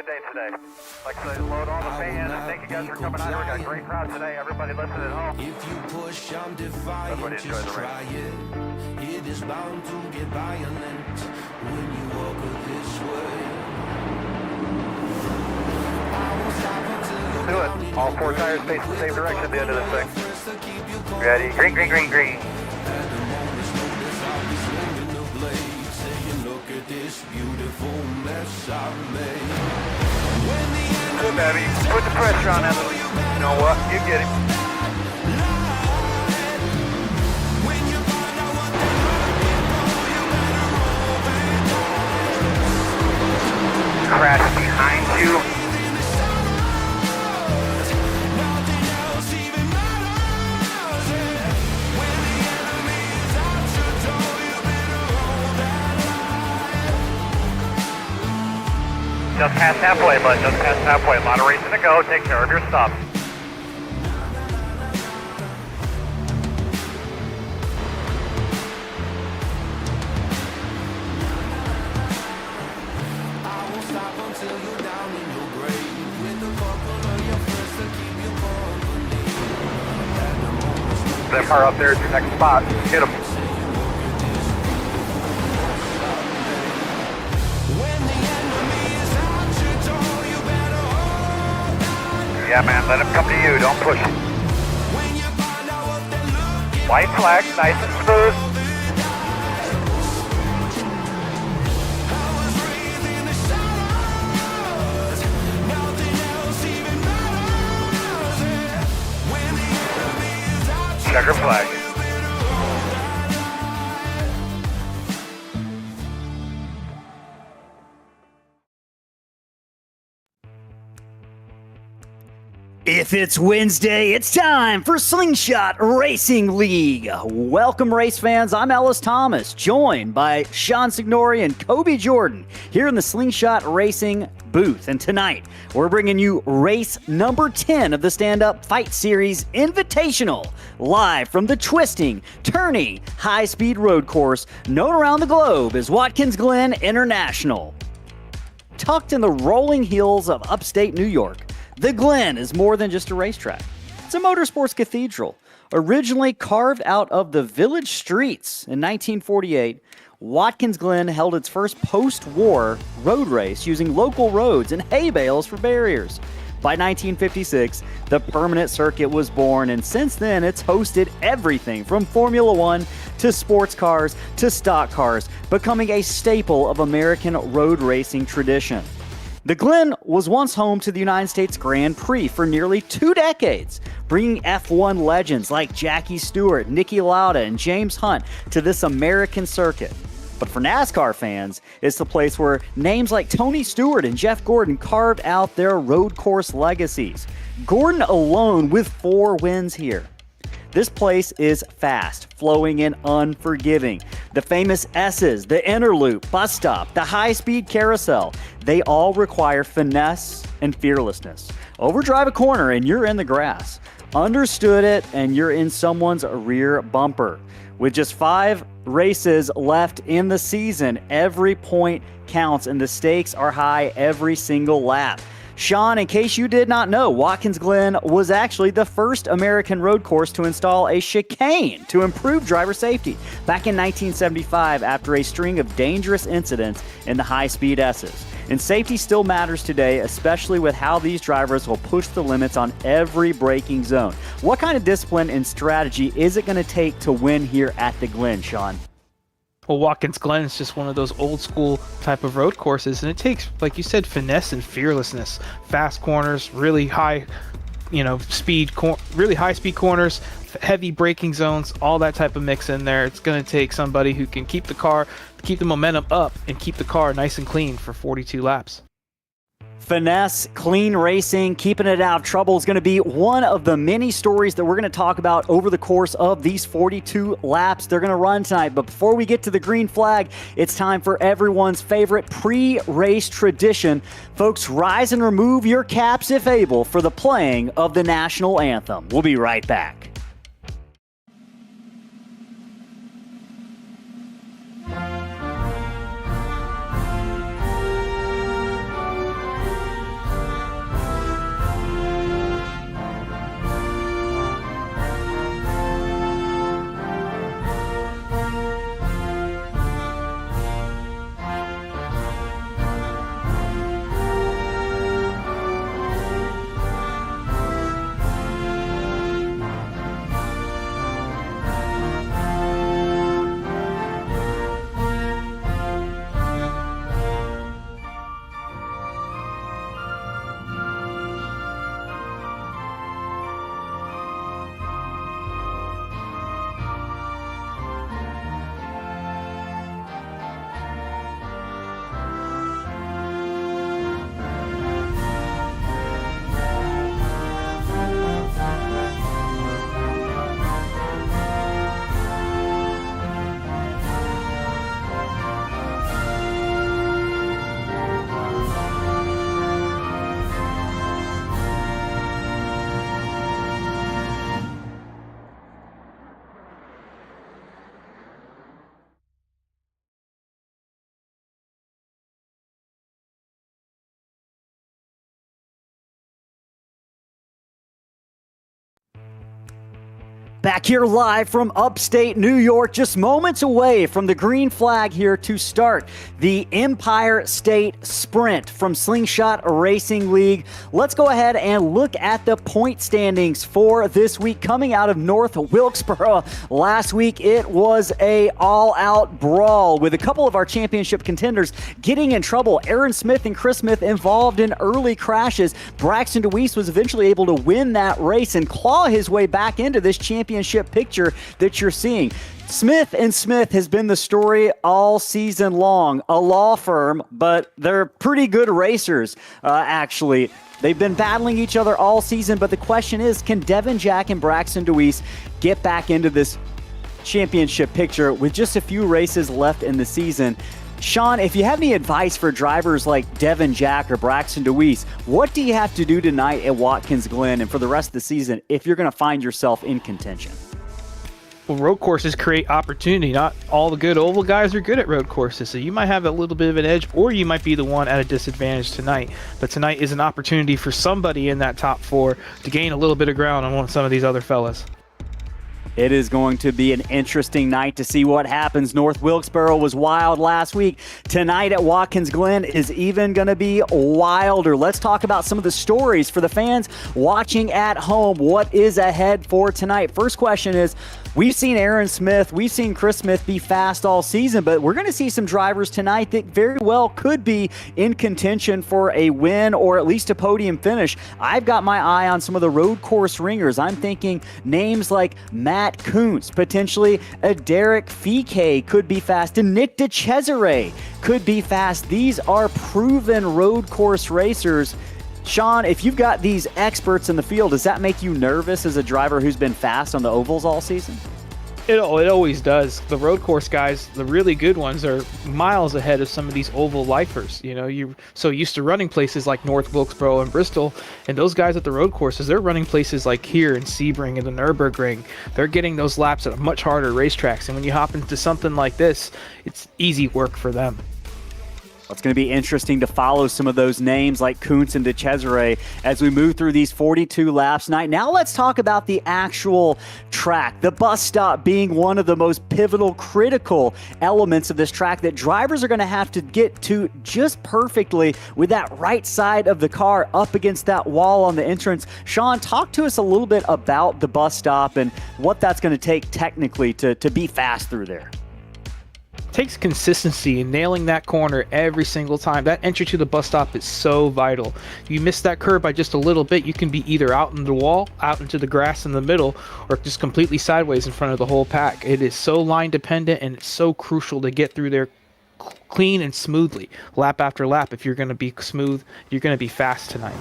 good day today. Like I said, load all the fans. Thank you guys for coming out here. We got a great crowd today. Everybody listening at home. If you push, I'm defiant. Just try it. It is bound to get violent when you walk this way. Let's do it. All four tires face the same direction at the end of this thing. Ready? Green, green, green, green. Good, baby. Put the pressure on that little. You know what? You get him. Crash behind you. Just past halfway, bud. Just past halfway. A lot of racing to go. Take care of your stuff. That car up there is your next spot. Hit him. Yeah, man, let him come to you. Don't push him. White flag, nice and smooth. Checker flag. If it's Wednesday, it's time for Slingshot Racing League. Welcome, race fans. I'm Ellis Thomas, joined by Sean Signori and Kobe Jordan here in the Slingshot Racing booth. And tonight, we're bringing you race number 10 of the Stand-Up Fight Series Invitational, live from the twisting, turning, high-speed road course known around the globe as Watkins Glen International. Tucked in the rolling hills of upstate New York, the Glen is more than just a racetrack. It's a motorsports cathedral. Originally carved out of the village streets in 1948, Watkins Glen held its first post-war road race using local roads and hay bales for barriers. By 1956, the permanent circuit was born, and since then it's hosted everything from Formula One to sports cars to stock cars, becoming a staple of American road racing tradition. The Glen was once home to the United States Grand Prix for nearly 2 decades, bringing F1 legends like Jackie Stewart, Niki Lauda, and James Hunt to this American circuit. But for NASCAR fans, it's the place where names like Tony Stewart and Jeff Gordon carved out their road course legacies. Gordon alone with 4 wins here. This place is fast, flowing, and unforgiving. The famous S's, the inner loop, bus stop, the high-speed carousel, they all require finesse and fearlessness. Overdrive a corner and you're in the grass. Understood it and you're in someone's rear bumper. With just 5 races left in the season, every point counts and the stakes are high every single lap. Sean, in case you did not know, Watkins Glen was actually the first American road course to install a chicane to improve driver safety back in 1975 after a string of dangerous incidents in the high-speed S's. And safety still matters today, especially with how these drivers will push the limits on every braking zone. What kind of discipline and strategy is it going to take to win here at the Glen, Sean? Well, Watkins Glen is just one of those old school type of road courses, and it takes, like you said, finesse and fearlessness. Fast corners, really high, really high speed corners, heavy braking zones, all that type of mix in there. It's going to take somebody who can keep the momentum up and keep the car nice and clean for 42 laps. Finesse, clean racing, keeping it out of trouble is going to be one of the many stories that we're going to talk about over the course of these 42 laps they're going to run tonight. But before we get to the green flag, it's time for everyone's favorite pre-race tradition. Folks, rise and remove your caps if able for the playing of the national anthem. We'll be right back. Back here live from upstate New York, just moments away from the green flag here to start the Empire State Sprint from Slingshot Racing League. Let's go ahead and look at the point standings for this week coming out of North Wilkesboro. Last week it was a all-out brawl with a couple of our championship contenders getting in trouble. Aaron Smith and Chris Smith involved in early crashes. Braxton DeWeese was eventually able to win that race and claw his way back into this championship picture that you're seeing. Smith & Smith has been the story all season long. A law firm, but they're pretty good racers, actually. They've been battling each other all season, but the question is, can Devin Jack and Braxton DeWeese get back into this championship picture with just a few races left in the season? Sean, if you have any advice for drivers like Devin Jack or Braxton DeWeese, what do you have to do tonight at Watkins Glen and for the rest of the season if you're going to find yourself in contention? Well, road courses create opportunity. Not all the good oval guys are good at road courses, so you might have a little bit of an edge, or you might be the one at a disadvantage tonight. But tonight is an opportunity for somebody in that top four to gain a little bit of ground on some of these other fellas. It is going to be an interesting night to see what happens. North Wilkesboro was wild last week. Tonight at Watkins Glen is even going to be wilder. Let's talk about some of the stories for the fans watching at home. What is ahead for tonight? First question is, we've seen Aaron Smith, we've seen Chris Smith be fast all season, but we're going to see some drivers tonight that very well could be in contention for a win or at least a podium finish. I've got my eye on some of the road course ringers. I'm thinking names like Matt Kuntz, potentially a Derek Fike could be fast, and Nick DeCesare could be fast. These are proven road course racers. Sean, if you've got these experts in the field, does that make you nervous as a driver who's been fast on the ovals all season? It always does. The road course guys, the really good ones, are miles ahead of some of these oval lifers. You know, you're so used to running places like North Wilkesboro and Bristol, and those guys at the road courses, they're running places like here in Sebring and the Nürburgring. They're getting those laps at much harder racetracks, and when you hop into something like this, it's easy work for them. It's going to be interesting to follow some of those names like Kuntz and DeCesare as we move through these 42 laps tonight. Now let's talk about the actual track, the bus stop being one of the most pivotal, critical elements of this track that drivers are going to have to get to just perfectly with that right side of the car up against that wall on the entrance. Sean, talk to us a little bit about the bus stop and what that's going to take technically to be fast through there. Takes consistency and nailing that corner every single time. That entry to the bus stop is so vital. If you miss that curve by just a little bit, you can be either out in the wall, out into the grass in the middle, or just completely sideways in front of the whole pack. It is so line dependent, and it's so crucial to get through there clean and smoothly, lap after lap. If you're going to be smooth, you're going to be fast tonight.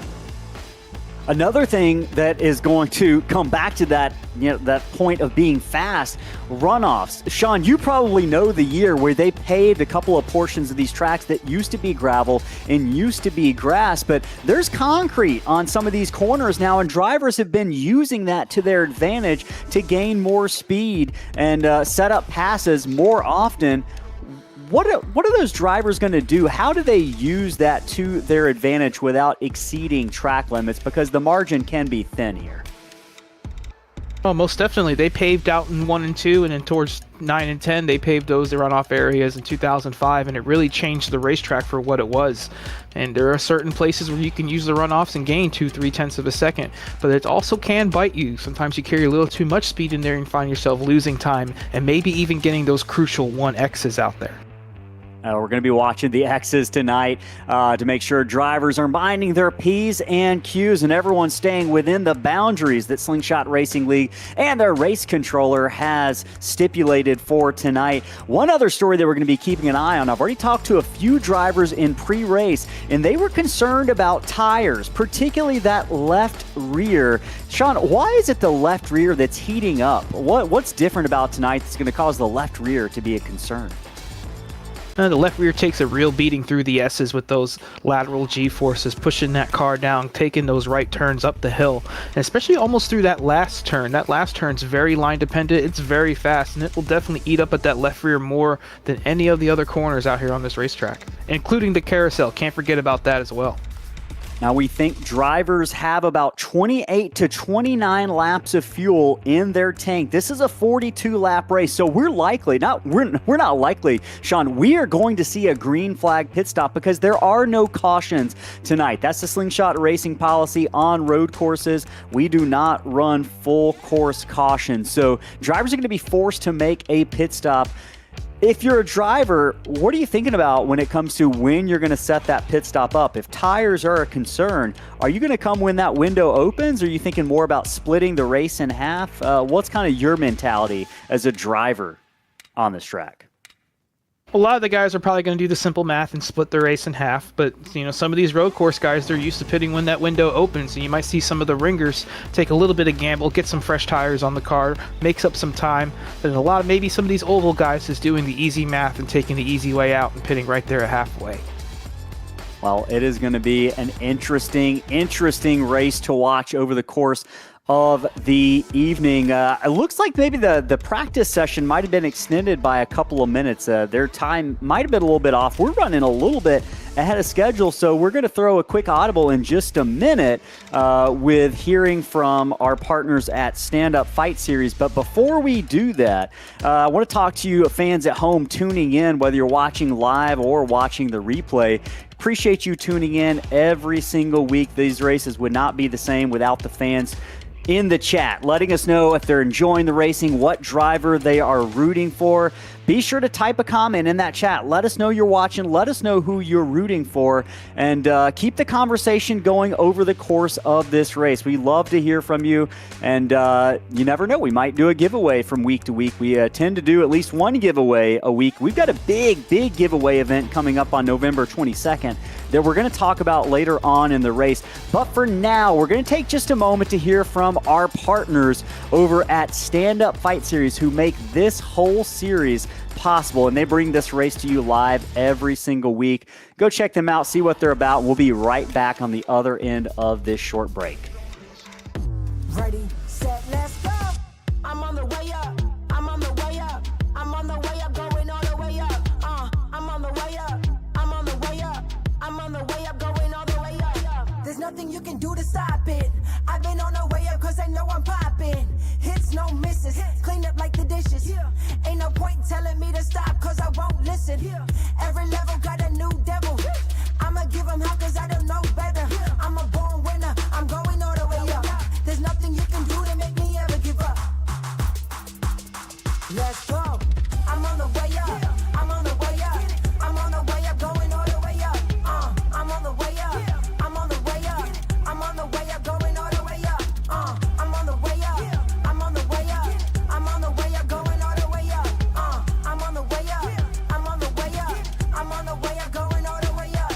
Another thing that is going to come back to that, that point of being fast, runoffs. Sean, you probably know the year where they paved a couple of portions of these tracks that used to be gravel and used to be grass, but there's concrete on some of these corners now, and drivers have been using that to their advantage to gain more speed and set up passes more often. What are those drivers going to do? How do they use that to their advantage without exceeding track limits? Because the margin can be thin here. Oh, most definitely. They paved out in 1 and 2, and then towards 9 and 10, they paved those runoff areas in 2005, and it really changed the racetrack for what it was. And there are certain places where you can use the runoffs and gain 2-3 tenths of a second, but it also can bite you. Sometimes you carry a little too much speed in there and find yourself losing time, and maybe even getting those crucial 1Xs out there. We're going to be watching the X's tonight to make sure drivers are minding their P's and Q's and everyone's staying within the boundaries that Slingshot Racing League and their race controller has stipulated for tonight. One other story that we're going to be keeping an eye on, I've already talked to a few drivers in pre-race, and they were concerned about tires, particularly that left rear. Sean, why is it the left rear that's heating up? What's different about tonight that's going to cause the left rear to be a concern? The left rear takes a real beating through the S's with those lateral G-forces, pushing that car down, taking those right turns up the hill, and especially almost through that last turn. That last turn's very line dependent, it's very fast, and it will definitely eat up at that left rear more than any of the other corners out here on this racetrack, including the carousel. Can't forget about that as well. Now, we think drivers have about 28 to 29 laps of fuel in their tank. This is a 42-lap race, so we're not likely, Sean. We are going to see a green flag pit stop because there are no cautions tonight. That's the Slingshot racing policy on road courses. We do not run full course cautions, so drivers are going to be forced to make a pit stop. If you're a driver, what are you thinking about when it comes to when you're going to set that pit stop up? If tires are a concern, are you going to come when that window opens? Or are you thinking more about splitting the race in half? What's kind of your mentality as a driver on this track? A lot of the guys are probably going to do the simple math and split the race in half, but some of these road course guys, they're used to pitting when that window opens, and you might see some of the ringers take a little bit of gamble, get some fresh tires on the car, makes up some time. But maybe some of these oval guys is doing the easy math and taking the easy way out and pitting right there at halfway. Well, it is going to be an interesting race to watch over the course of the evening. It looks like maybe the practice session might have been extended by a couple of minutes. Their time might have been a little bit off. We're running a little bit ahead of schedule, so we're going to throw a quick audible in just a minute with hearing from our partners at Stand Up Fight Series. But before we do that, I want to talk to you fans at home tuning in, whether you're watching live or watching the replay. Appreciate you tuning in every single week. These races would not be the same without the fans in the chat, letting us know if they're enjoying the racing, what driver they are rooting for. Be sure to type a comment in that chat. Let us know you're watching. Let us know who you're rooting for, and keep the conversation going over the course of this race. We love to hear from you, and you never know. We might do a giveaway from week to week. We tend to do at least one giveaway a week. We've got a big giveaway event coming up on November 22nd that we're going to talk about later on in the race. But for now, we're going to take just a moment to hear from our partners over at Stand Up Fight Series, who make this whole series possible, and they bring this race to you live every single week. Go check them out, see what they're about. We'll be right back on the other end of this short break. Ready, set, let's go. I'm on the way up. I'm on the way up. I'm on the way up, going all the way up. I'm on the way up. I'm on the way up. I'm on the way up, going all the way up. There's nothing you can do to stop it. I've been on the way up cause I know I'm popping. Hits, no misses. Clean up like the dishes. Ain't no point telling me to stop cause I won't listen. Every level got a new devil. I'ma give them hell cause I don't know better. I'm a born winner. I'm going all the way up. There's nothing you can do to make me ever give up. Let's go. I'm on the way up. I'm on the way up. I'm on the way up, going all the way up. I'm on the way up. I'm on the way up. I'm on the way up, going all the way up. I'm on the way up. I'm on the way up. I'm on the way up, going all the way up. I'm on the way up. I'm on the way up. I'm on the way up, going all the way up.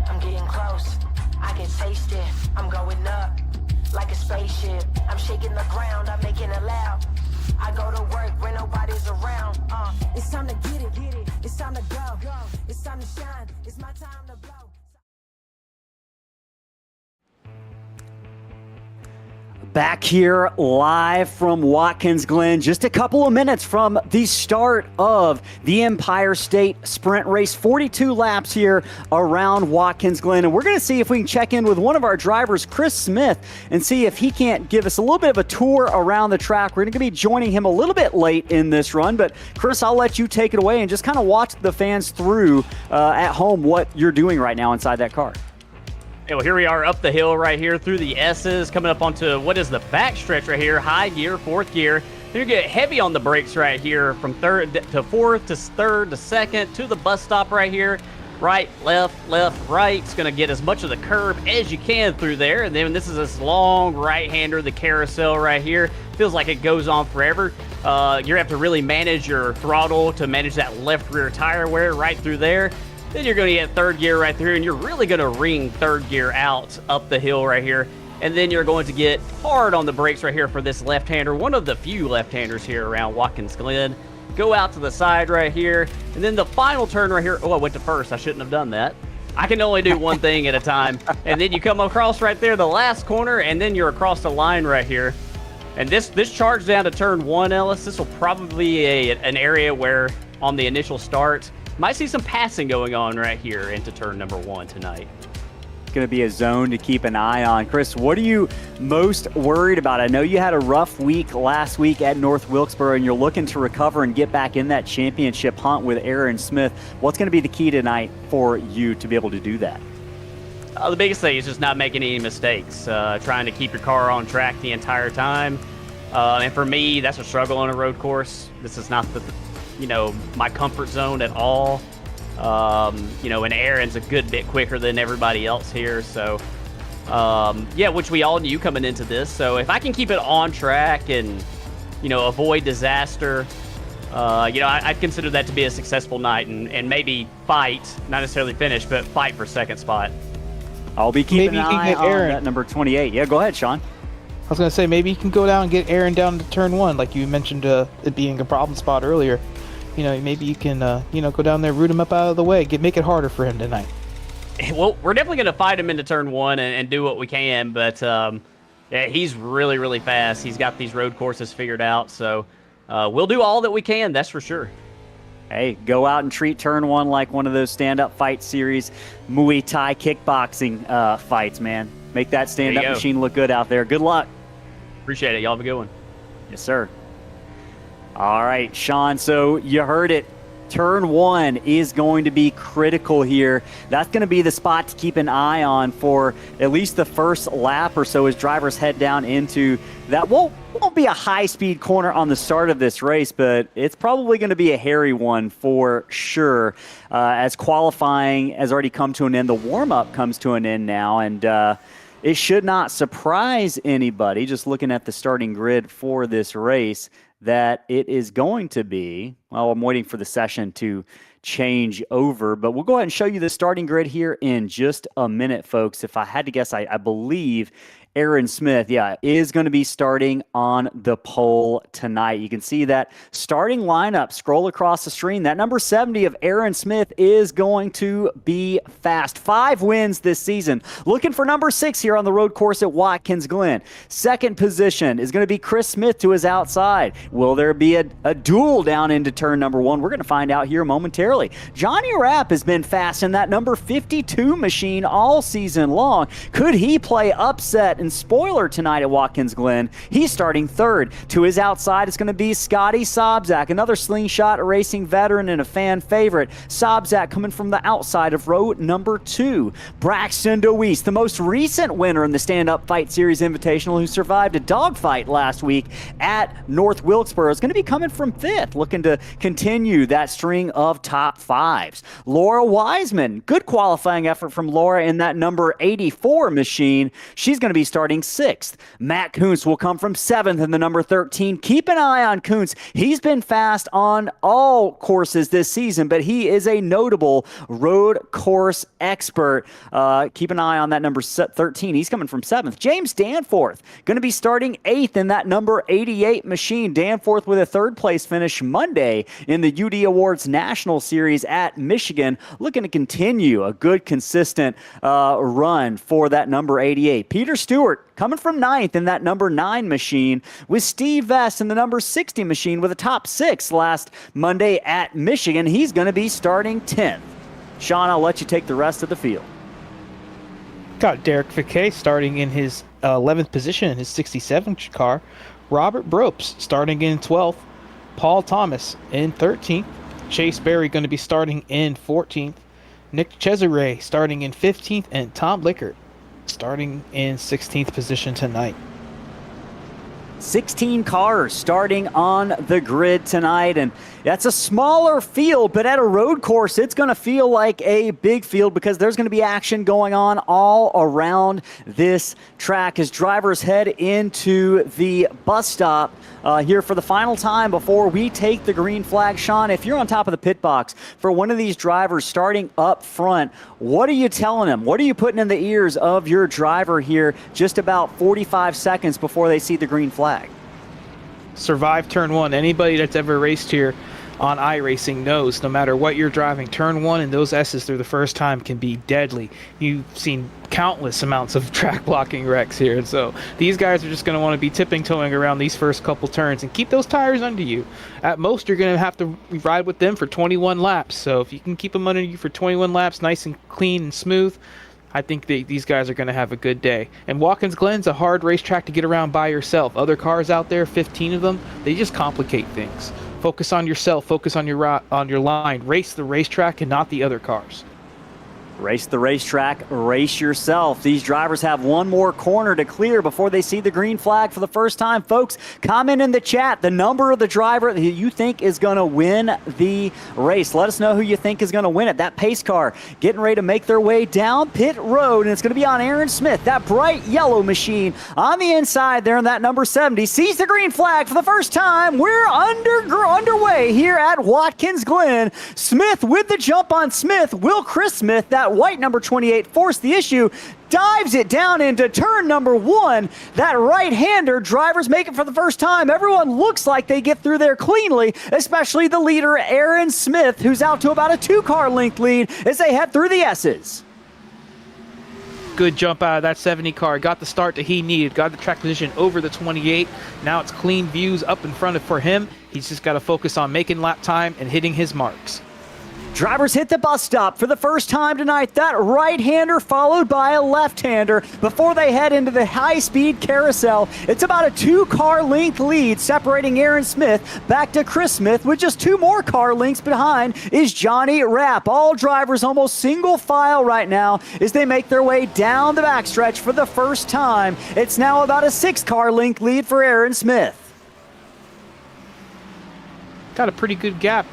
I'm getting close. I can taste it. I'm going up like a spaceship. I'm shaking the ground. I'm making it loud. I go to work when nobody's around. It's time to get it. It's time to go. It's time to shine. It's my time to blow. Back here live from Watkins Glen, just a couple of minutes from the start of the Empire State Sprint Race. 42 laps here around Watkins Glen, and we're going to see if we can check in with one of our drivers, Chris Smith, and see if he can't give us a little bit of a tour around the track. We're going to be joining him a little bit late in this run, but Chris, I'll let you take it away and just kind of watch the fans through at home what you're doing right now inside that car. Yeah, well, here we are up the hill right here through the S's, coming up onto what is the back stretch right here, high gear, fourth gear. Then you get heavy on the brakes right here from third to fourth to third to second to the bus stop right here. Right, left, right. It's going to get as much of the curb as you can through there. And then this is this long right-hander, the carousel right here. Feels like it goes on forever. You're going to have to really manage your throttle to manage that left rear tire wear right through there. Then you're going to get third gear right through, and you're really going to ring third gear out up the hill right here. And then you're going to get hard on the brakes right here for this left-hander, one of the few left-handers here around Watkins Glen. Go out to the side right here, and then the final turn right here. Oh, I went to first. I shouldn't have done that. I can only do one thing at a time. And then you come across right there, the last corner, and then you're across the line right here. And this charge down to turn one, Ellis, this will probably be an area where on the initial start, might see some passing going on right here into turn number 1 tonight. Going to be a zone to keep an eye on. Chris, what are you most worried about? I know you had a rough week last week at North Wilkesboro, and you're looking to recover and get back in that championship hunt with Aaron Smith. What's going to be the key tonight for you to be able to do that? The biggest thing is just not making any mistakes, trying to keep your car on track the entire time. And for me, that's a struggle on a road course. This is not my comfort zone at all. And Aaron's a good bit quicker than everybody else here. So, which we all knew coming into this. So if I can keep it on track and, avoid disaster, I'd consider that to be a successful night and maybe fight, not necessarily finish, but fight for second spot. I'll be keeping an eye on that number 28. Yeah, go ahead, Sean. I was going to say, maybe you can go down and get Aaron down to turn 1, like you mentioned it being a problem spot earlier. Maybe you can, go down there, root him up out of the way, make it harder for him tonight. Well, we're definitely going to fight him into turn 1 and do what we can, but he's really, really fast. He's got these road courses figured out, so we'll do all that we can, that's for sure. Hey, go out and treat turn 1 like one of those stand-up fight series, Muay Thai kickboxing fights, man. Make that stand-up machine look good out there. Good luck. Appreciate it. Y'all have a good one. Yes, sir. All right, Sean, so you heard it. Turn 1 is going to be critical here. That's going to be the spot to keep an eye on for at least the first lap or so as drivers head down into that. Won't be a high-speed corner on the start of this race, but it's probably going to be a hairy one for sure. As qualifying has already come to an end, the warm-up comes to an end now, and it should not surprise anybody just looking at the starting grid for this race that it is going to be, well, I'm waiting for the session to change over, but we'll go ahead and show you the starting grid here in just a minute, folks. If I had to guess, I believe Aaron Smith, is going to be starting on the pole tonight. You can see that starting lineup scroll across the screen. That number 70 of Aaron Smith is going to be fast. 5 wins this season. Looking for number 6 here on the road course at Watkins Glen. Second position is going to be Chris Smith to his outside. Will there be a duel down into turn number 1? We're going to find out here momentarily. Johnny Rapp has been fast in that number 52 machine all season long. Could he play upset and spoiler tonight at Watkins Glen? He's starting third. To his outside, it's going to be Scotty Sobczak, another Slingshot racing veteran and a fan favorite. Sobczak coming from the outside of row number 2. Braxton DeWeese, the most recent winner in the Stand-Up Fight Series Invitational, who survived a dogfight last week at North Wilkesboro, is going to be coming from 5th, looking to continue that string of top 5s. Laura Wiseman, good qualifying effort from Laura in that number 84 machine. She's going to be starting 6th. Matt Kuntz will come from 7th in the number 13. Keep an eye on Kuntz. He's been fast on all courses this season, but he is a notable road course expert. Keep an eye on that number 13. He's coming from 7th. James Danforth going to be starting 8th in that number 88 machine. Danforth with a 3rd place finish Monday in the UD Awards National Series at Michigan, looking to continue a good consistent run for that number 88. Peter Stewart coming from 9th in that number 9 machine, with Steve Vest in the number 60 machine with a top 6 last Monday at Michigan. He's going to be starting 10th. Sean, I'll let you take the rest of the field. Got Derek Fiquet starting in his 11th position in his 67 car. Robert Bropes starting in 12th. Paul Thomas in 13th. Chase Berry going to be starting in 14th. Nick Cesare starting in 15th. And Tom Lickert starting in 16th position tonight. 16 cars starting on the grid tonight, and that's a smaller field, but at a road course, it's going to feel like a big field because there's going to be action going on all around this track as drivers head into the bus stop here for the final time before we take the green flag. Sean, if you're on top of the pit box for one of these drivers starting up front, what are you telling them? What are you putting in the ears of your driver here just about 45 seconds before they see the green flag? Survive turn 1. Anybody that's ever raced here on iRacing knows no matter what you're driving, turn one and those S's through the first time can be deadly. You've seen countless amounts of track blocking wrecks here, and so these guys are just going to want to be tipping-toeing around these first couple turns and keep those tires under you. At most, you're going to have to ride with them for 21 laps, so if you can keep them under you for 21 laps nice and clean and smooth, I think these guys are going to have a good day. And Watkins Glen's a hard racetrack to get around by yourself. Other cars out there, 15 of them, they just complicate things. Focus on yourself, focus on your line, race the racetrack and not the other cars. Race the racetrack, race yourself. These drivers have one more corner to clear before they see the green flag for the first time. Folks, comment in the chat the number of the driver that you think is going to win the race. Let us know who you think is going to win it. That pace car getting ready to make their way down pit road, and it's going to be on Aaron Smith. That bright yellow machine on the inside there in that number 70 sees the green flag for the first time. We're underway here at Watkins Glen. Smith with the jump on Smith. Will Chris Smith, that white number 28, force the issue, dives it down into turn number 1. That right-hander, drivers make it for the first time. Everyone looks like they get through there cleanly, especially the leader, Aaron Smith, who's out to about a 2-car length lead as they head through the S's. Good jump out of that 70 car. Got the start that he needed. Got the track position over the 28. Now it's clean views up in front of for him. He's just got to focus on making lap time and hitting his marks. Drivers hit the bus stop for the first time tonight. That right-hander followed by a left-hander before they head into the high-speed carousel. It's about a 2-car length lead separating Aaron Smith back to Chris Smith, with just 2 more car lengths behind is Johnny Rapp. All drivers almost single file right now as they make their way down the backstretch for the first time. It's now about a 6-car length lead for Aaron Smith. Got a pretty good gap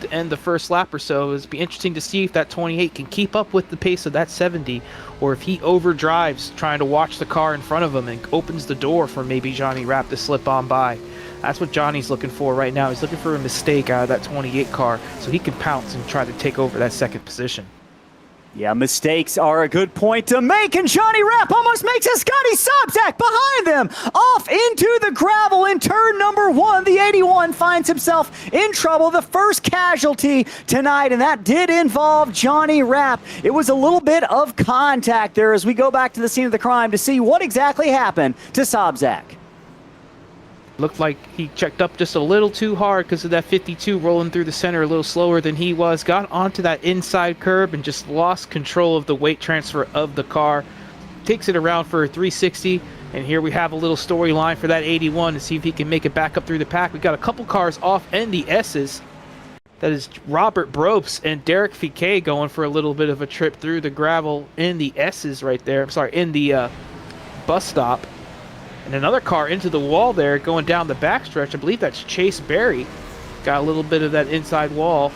to end the first lap or so. It'll be interesting to see if that 28 can keep up with the pace of that 70, or if he overdrives trying to watch the car in front of him and opens the door for maybe Johnny Rapp to slip on by. That's what Johnny's looking for right now. He's looking for a mistake out of that 28 car so he can pounce and try to take over that second position. Yeah, mistakes are a good point to make, and Johnny Rapp almost makes a Scotty Sobczak behind them, off into the gravel in turn number 1. The 81 finds himself in trouble, the first casualty tonight, and that did involve Johnny Rapp. It was a little bit of contact there as we go back to the scene of the crime to see what exactly happened to Sobczak. Looked like he checked up just a little too hard because of that 52 rolling through the center a little slower than he was. Got onto that inside curb and just lost control of the weight transfer of the car. Takes it around for a 360, and here we have a little storyline for that 81 to see if he can make it back up through the pack. We got a couple cars off and the S's. That is Robert Brobst and Derek Fiquet going for a little bit of a trip through the gravel in the S's right there. I'm sorry, in the bus stop. And another car into the wall there going down the backstretch. I believe that's Chase Berry. Got a little bit of that inside wall.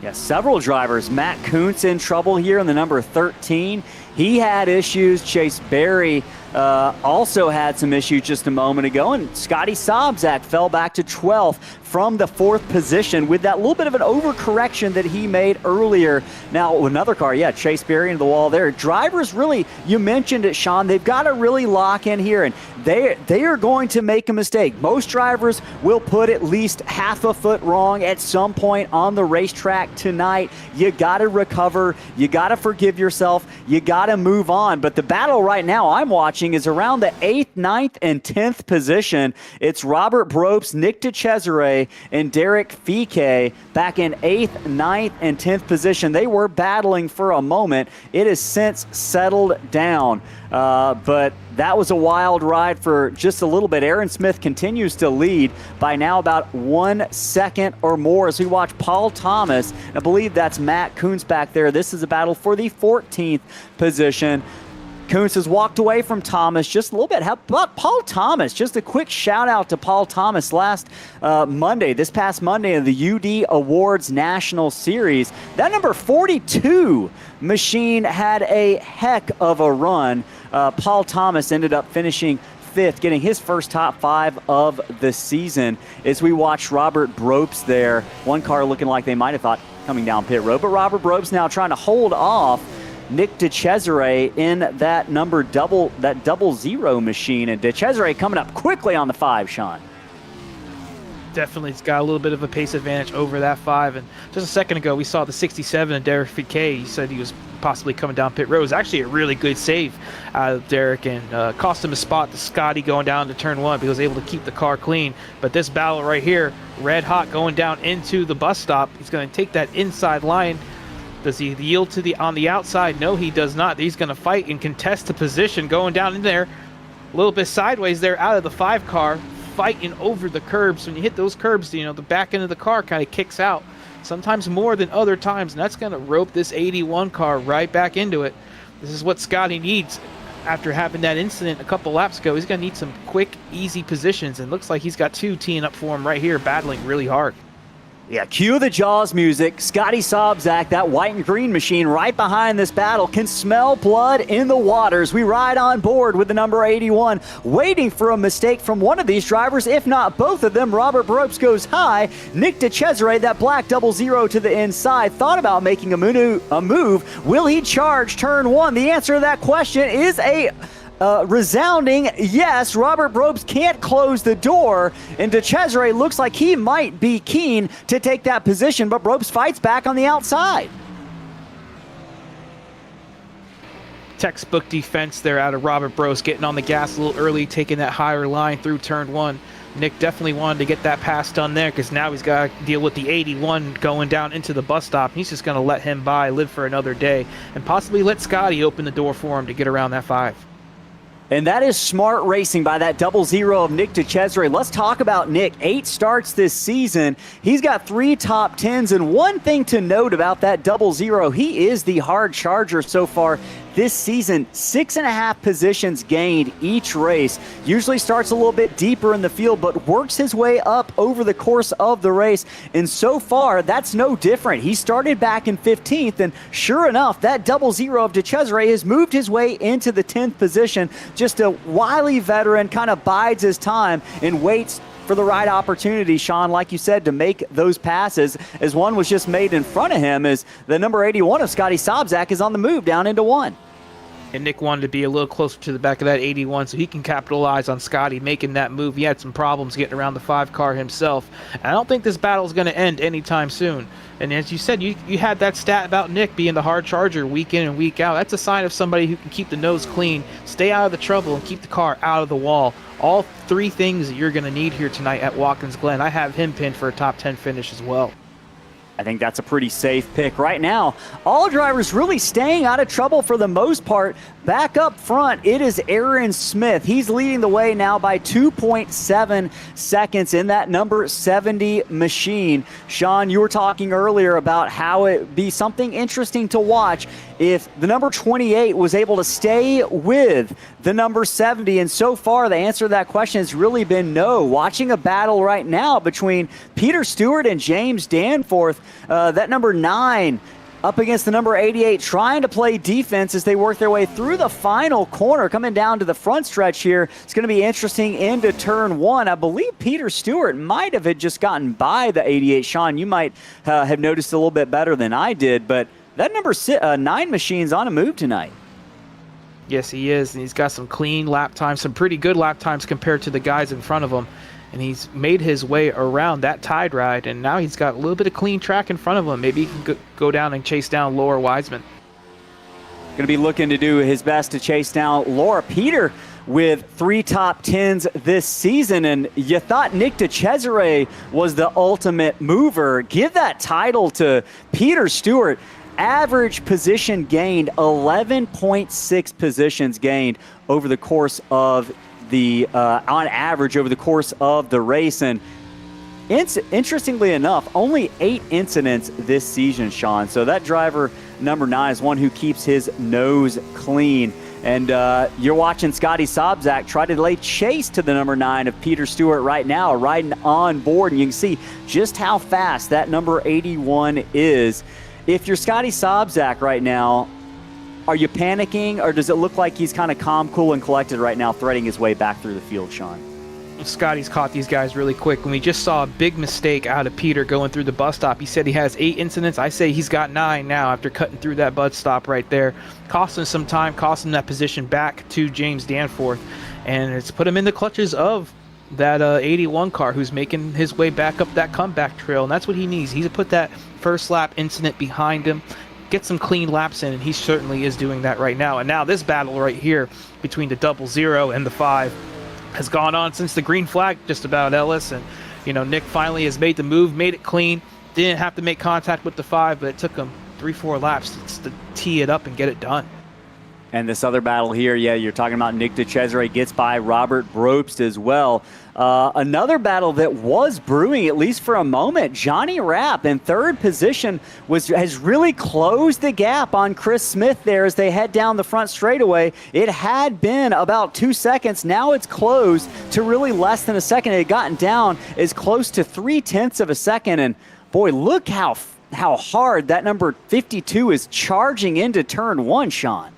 Yeah, several drivers. Matt Kuntz in trouble here in the number 13. He had issues. Chase Berry also had some issues just a moment ago. And Scotty Sobczak fell back to 12th from the 4th position with that little bit of an overcorrection that he made earlier. Now, another car, yeah, Chase Berry into the wall there. Drivers really, you mentioned it, Sean, they've got to really lock in here, and they are going to make a mistake. Most drivers will put at least half a foot wrong at some point on the racetrack tonight. You got to recover. You got to forgive yourself. You got to move on. But the battle right now I'm watching is around the 8th, 9th, and 10th position. It's Robert Brobst, Nick DeCesare, and Derek Fiquet back in 8th, 9th, and 10th position. They were battling for a moment. It has since settled down. But that was a wild ride for just a little bit. Aaron Smith continues to lead by now about 1 second or more as we watch Paul Thomas. I believe that's Matt Kuntz back there. This is a battle for the 14th position. Kuntz has walked away from Thomas just a little bit. How about Paul Thomas? Just a quick shout out to Paul Thomas this past Monday in the UD Awards National Series. That number 42 machine had a heck of a run. Paul Thomas ended up finishing 5th, getting his first top 5 of the season as we watched Robert Brobst there. One car looking like they might have thought coming down pit road, but Robert Brobst now trying to hold off Nick DeCesare in that number double zero machine, and DeCesare coming up quickly on the 5, Sean. Definitely, it's got a little bit of a pace advantage over that 5. And just a second ago, we saw the 67 of Derek Fouquet. He said he was possibly coming down pit road. It was actually a really good save out of Derek, and cost him a spot to Scotty going down to turn 1, but he was able to keep the car clean. But this battle right here, red hot going down into the bus stop. He's going to take that inside line. Does he yield to on the outside? No, he does not. He's going to fight and contest the position going down in there. A little bit sideways there out of the 5 car, fighting over the curbs. When you hit those curbs, the back end of the car kind of kicks out, sometimes more than other times, and that's going to rope this 81 car right back into it. This is what Scotty needs after having that incident a couple laps ago. He's going to need some quick, easy positions, and looks like he's got 2 teeing up for him right here, battling really hard. Yeah, cue the Jaws music. Scotty Sobczak, that white and green machine right behind this battle, can smell blood in the waters. We ride on board with the number 81, waiting for a mistake from one of these drivers, if not both of them. Robert Bropes goes high. Nick DeCesare, that black 00 to the inside, thought about making a move. Will he charge turn 1? The answer to that question is a resounding yes. Robert Bropes can't close the door, and DeCesare looks like he might be keen to take that position, but Bropes fights back on the outside. Textbook defense there out of Robert Bropes, getting on the gas a little early, taking that higher line through turn 1. Nick definitely wanted to get that pass done there, because now he's got to deal with the 81 going down into the bus stop. He's just going to let him by, live for another day, and possibly let Scotty open the door for him to get around that 5. And that is smart racing by that 00 of Nick DeCesare. Let's talk about Nick. 8 starts this season. He's got 3 top 10s. And one thing to note about that 00, he is the hard charger so far this season. 6.5 positions gained each race. Usually starts a little bit deeper in the field, but works his way up over the course of the race. And so far, that's no different. He started back in 15th, and sure enough, that 00 of DeCesare has moved his way into the 10th position. Just a wily veteran, kind of bides his time and waits for the right opportunity, Sean, like you said, to make those passes, as one was just made in front of him, as the number 81 of Scotty Sobczak is on the move down into 1. And Nick wanted to be a little closer to the back of that 81 so he can capitalize on Scotty making that move. He had some problems getting around the 5 car himself. And I don't think this battle is going to end anytime soon. And as you said, you had that stat about Nick being the hard charger week in and week out. That's a sign of somebody who can keep the nose clean, stay out of the trouble, and keep the car out of the wall. All 3 things that you're going to need here tonight at Watkins Glen. I have him pinned for a top 10 finish as well. I think that's a pretty safe pick. Right now, all drivers really staying out of trouble for the most part. Back up front, it is Aaron Smith. He's leading the way now by 2.7 seconds in that number 70 machine. Sean, you were talking earlier about how it'd be something interesting to watch if the number 28 was able to stay with the number 70. And so far, the answer to that question has really been no. Watching a battle right now between Peter Stewart and James Danforth, that number 9 up against the number 88, trying to play defense as they work their way through the final corner, coming down to the front stretch here. It's going to be interesting into turn 1. I believe Peter Stewart might have had just gotten by the 88. Sean, you might have noticed a little bit better than I did, but that number 9 machine's on a move tonight. Yes, he is, and he's got some clean lap times, some pretty good lap times compared to the guys in front of him. And he's made his way around that tide ride, and now he's got a little bit of clean track in front of him. Maybe he can go down and chase down Laura Wiseman. Going to be looking to do his best to chase down Laura. Peter with 3 top 10s this season, and you thought Nick DeCesare was the ultimate mover. Give that title to Peter Stewart. Average position gained, 11.6 positions gained over the course of on average over the course of the race. And interestingly enough, only 8 incidents this season, Sean. So that driver, number 9, is one who keeps his nose clean. And you're watching Scotty Sobczak try to lay chase to the number 9 of Peter Stewart right now, riding on board. And you can see just how fast that number 81 is. If you're Scotty Sobczak right now, are you panicking, or does it look like he's kind of calm, cool, and collected right now, threading his way back through the field, Sean? Scotty's caught these guys really quick. When we just saw a big mistake out of Peter going through the bus stop, he said he has 8 incidents. I say he's got 9 now after cutting through that bus stop right there. Cost him some time, cost him that position back to James Danforth, and it's put him in the clutches of that 81 car who's making his way back up that comeback trail, and that's what he needs. He's to put that first lap incident behind him, get some clean laps in, and he certainly is doing that right now. And now this battle right here between the 00 and the 5 has gone on since the green flag just about, Ellis. And Nick finally has made the move, made it clean, didn't have to make contact with the 5, but it took him 3-4 laps to tee it up and get it done. And this other battle here, yeah, you're talking about Nick DeCesare gets by Robert Brobst as well. Another battle that was brewing, at least for a moment. Johnny Rapp in third position has really closed the gap on Chris Smith there as they head down the front straightaway. It had been about 2 seconds. Now it's closed to really less than a second. It had gotten down as close to 0.3 of a second. And boy, look how hard that number 52 is charging into turn 1, Sean.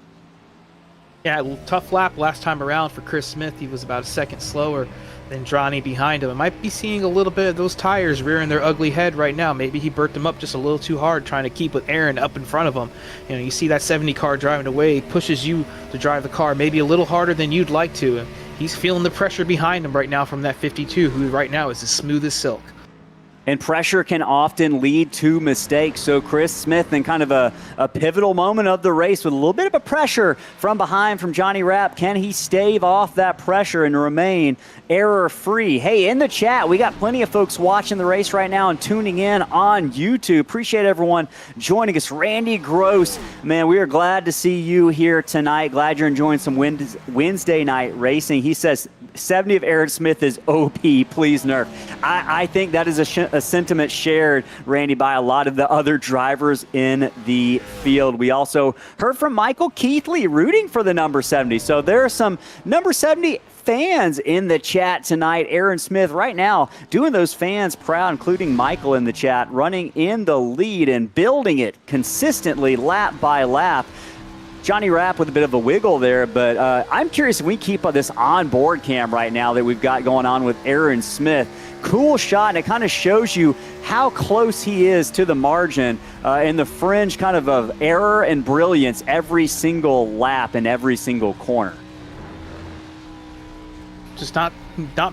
Yeah, tough lap last time around for Chris Smith. He was about a second slower than Johnny behind him. I might be seeing a little bit of those tires rearing their ugly head right now. Maybe he burnt them up just a little too hard trying to keep with Aaron up in front of him. You see that 70 car driving away, pushes you to drive the car maybe a little harder than you'd like to. He's feeling the pressure behind him right now from that 52, who right now is as smooth as silk. And pressure can often lead to mistakes. So Chris Smith in kind of a pivotal moment of the race with a little bit of a pressure from behind from Johnny Rapp. Can he stave off that pressure and remain error-free? Hey, in the chat, we got plenty of folks watching the race right now and tuning in on YouTube. Appreciate everyone joining us. Randy Gross, man, we are glad to see you here tonight. Glad you're enjoying some Wednesday night racing. He says 70 of Aaron Smith is OP, please nerf. I think that is a sentiment shared, Randy, by a lot of the other drivers in the field. We also heard from Michael Keithley rooting for the number 70. So there are some number 70 fans in the chat tonight. Aaron Smith right now doing those fans proud, including Michael in the chat, running in the lead and building it consistently lap by lap. Johnny Rapp with a bit of a wiggle there, but I'm curious if we keep this onboard cam right now that we've got going on with Aaron Smith. Cool shot, and it kind of shows you how close he is to the margin in the fringe kind of error and brilliance every single lap and every single corner. Just not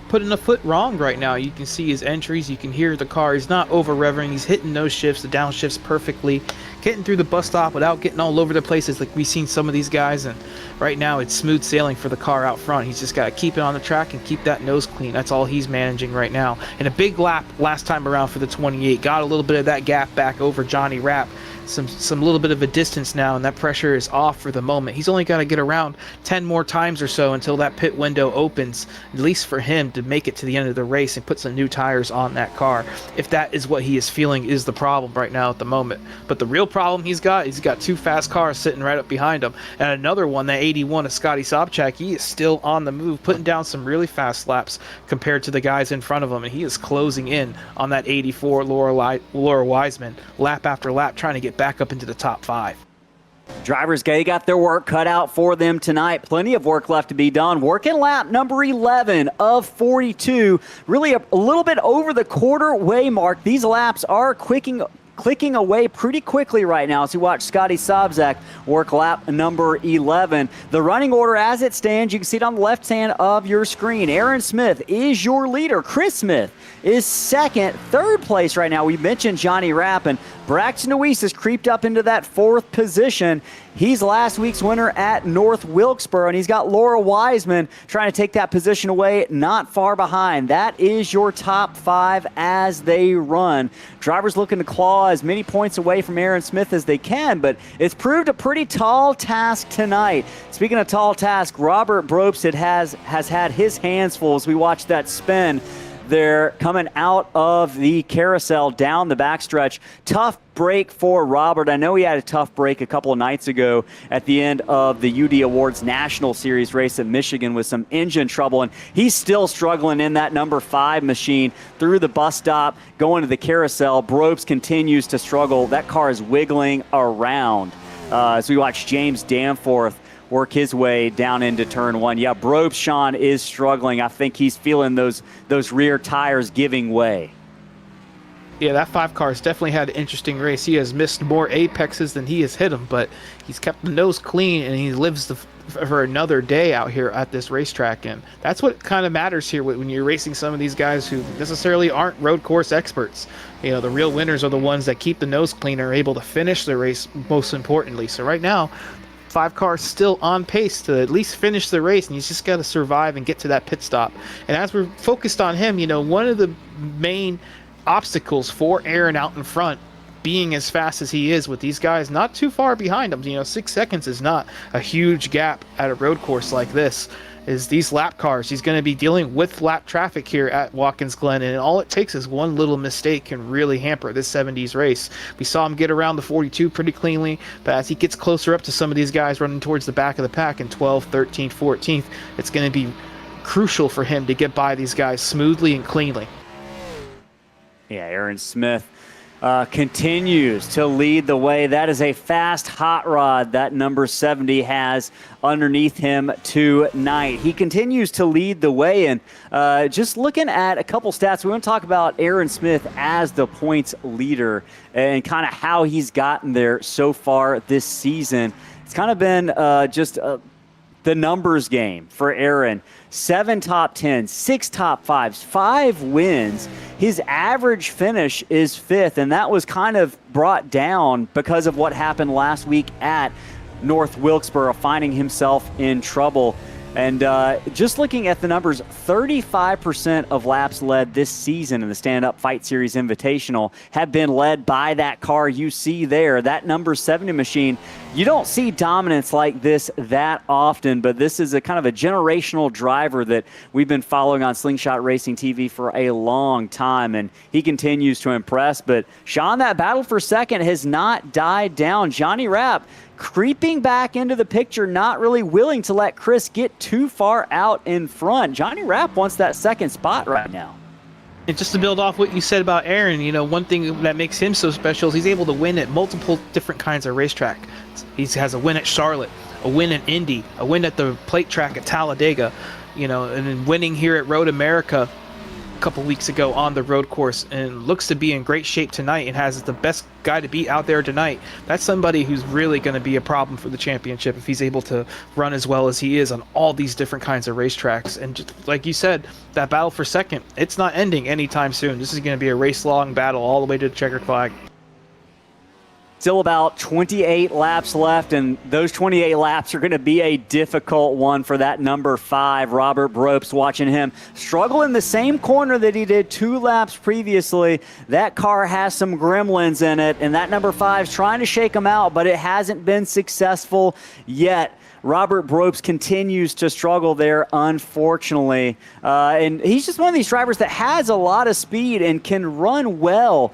putting a foot wrong right now. You can see his entries. You can hear the car. He's not over-revving. He's hitting those shifts, the downshifts perfectly, getting through the bus stop without getting all over the places like we've seen some of these guys. And right now it's smooth sailing for the car out front. He's just got to keep it on the track and keep that nose clean. That's all he's managing right now. And a big lap last time around for the 28. Got a little bit of that gap back over Johnny Rapp. Some little bit of a distance now, and that pressure is off for the moment. He's only got to get around 10 more times or so until that pit window opens, at least for him to make it to the end of the race and put some new tires on that car. If that is what he is feeling is the problem right now at the moment. But the real problem he's got 2 fast cars sitting right up behind him, and another one, that 81 of Scotty Sobchak. He is still on the move, putting down some really fast laps compared to the guys in front of him, and he is closing in on that 84 Laura Wiseman lap after lap, trying to get back up into the top 5. Drivers got their work cut out for them tonight. Plenty of work left to be done. Working lap number 11 of 42. Really a little bit over the quarter way mark. These laps are clicking away pretty quickly right now as we watch Scotty Sobczak work lap number 11. The running order as it stands, you can see it on the left hand of your screen. Aaron Smith is your leader. Chris Smith is second. Third place right now, we mentioned Johnny Rapp, and Braxton DeWeese has creeped up into that 4th position. He's last week's winner at North Wilkesboro, and he's got Laura Wiseman trying to take that position away not far behind. That is your top 5 as they run. Drivers looking to claw as many points away from Aaron Smith as they can, but it's proved a pretty tall task tonight. Speaking of tall task, Robert Brobst has had his hands full as we watch that spin. They're coming out of the carousel down the backstretch. Tough break for Robert. I know he had a tough break a couple of nights ago at the end of the UD Awards National Series race at Michigan with some engine trouble, and he's still struggling in that number 5 machine through the bus stop, going to the carousel. Brobst continues to struggle. That car is wiggling around as we watch James Danforth work his way down into turn 1. Yeah, Brobst, Sean, is struggling. I think he's feeling those rear tires giving way. Yeah, that 5 car has definitely had an interesting race. He has missed more apexes than he has hit them, but he's kept the nose clean, and he lives for another day out here at this racetrack. And that's what kind of matters here when you're racing some of these guys who necessarily aren't road course experts. You know, the real winners are the ones that keep the nose clean, are able to finish the race, most importantly. So right now, 5 cars still on pace to at least finish the race, and he's just got to survive and get to that pit stop. And as we're focused on him, you know, one of the main obstacles for Aaron out in front, being as fast as he is with these guys not too far behind him, you know, 6 seconds is not a huge gap at a road course like this, is these lap cars. He's going to be dealing with lap traffic here at Watkins Glen, and all it takes is one little mistake can really hamper this 70s race. We saw him get around the 42 pretty cleanly, but as he gets closer up to some of these guys running towards the back of the pack in 12th, 13th, 14th, it's going to be crucial for him to get by these guys smoothly and cleanly. Yeah, Aaron Smith continues to lead the way. That is a fast hot rod that number 70 has underneath him tonight. He continues to lead the way. And just looking at a couple stats, we want to talk about Aaron Smith as the points leader and kind of how he's gotten there so far this season. It's kind of been the numbers game for Aaron. 7 top 10s, 6 top 5s, 5 wins. His average finish is 5th, and that was kind of brought down because of what happened last week at North Wilkesboro, finding himself in trouble. And just looking at the numbers, 35% of laps led this season in the Stand-Up Fight Series Invitational have been led by that car you see there, that number 70 machine. You don't see dominance like this that often, but this is a kind of a generational driver that we've been following on Slingshot Racing TV for a long time, and he continues to impress. But Sean, that battle for second has not died down. Johnny Rapp creeping back into the picture, not really willing to let Chris get too far out in front. Johnny Rapp wants that second spot right now. And just to build off what you said about Aaron, you know, one thing that makes him so special is he's able to win at multiple different kinds of racetrack. He has a win at Charlotte, a win at Indy, a win at the plate track at Talladega, you know, and then winning here at Road America a couple weeks ago on the road course, and looks to be in great shape tonight and has the best guy to beat out there tonight. That's somebody who's really going to be a problem for the championship if he's able to run as well as he is on all these different kinds of racetracks. And just like you said, that battle for second, it's not ending anytime soon. This is going to be a race-long battle all the way to the checkered flag. Still about 28 laps left, and those 28 laps are going to be a difficult one for that number 5, Robert Bropes. Watching him struggle in the same corner that he did 2 laps previously. That car has some gremlins in it, and that number 5 is trying to shake him out, but it hasn't been successful yet. Robert Bropes continues to struggle there, unfortunately. And he's just one of these drivers that has a lot of speed and can run well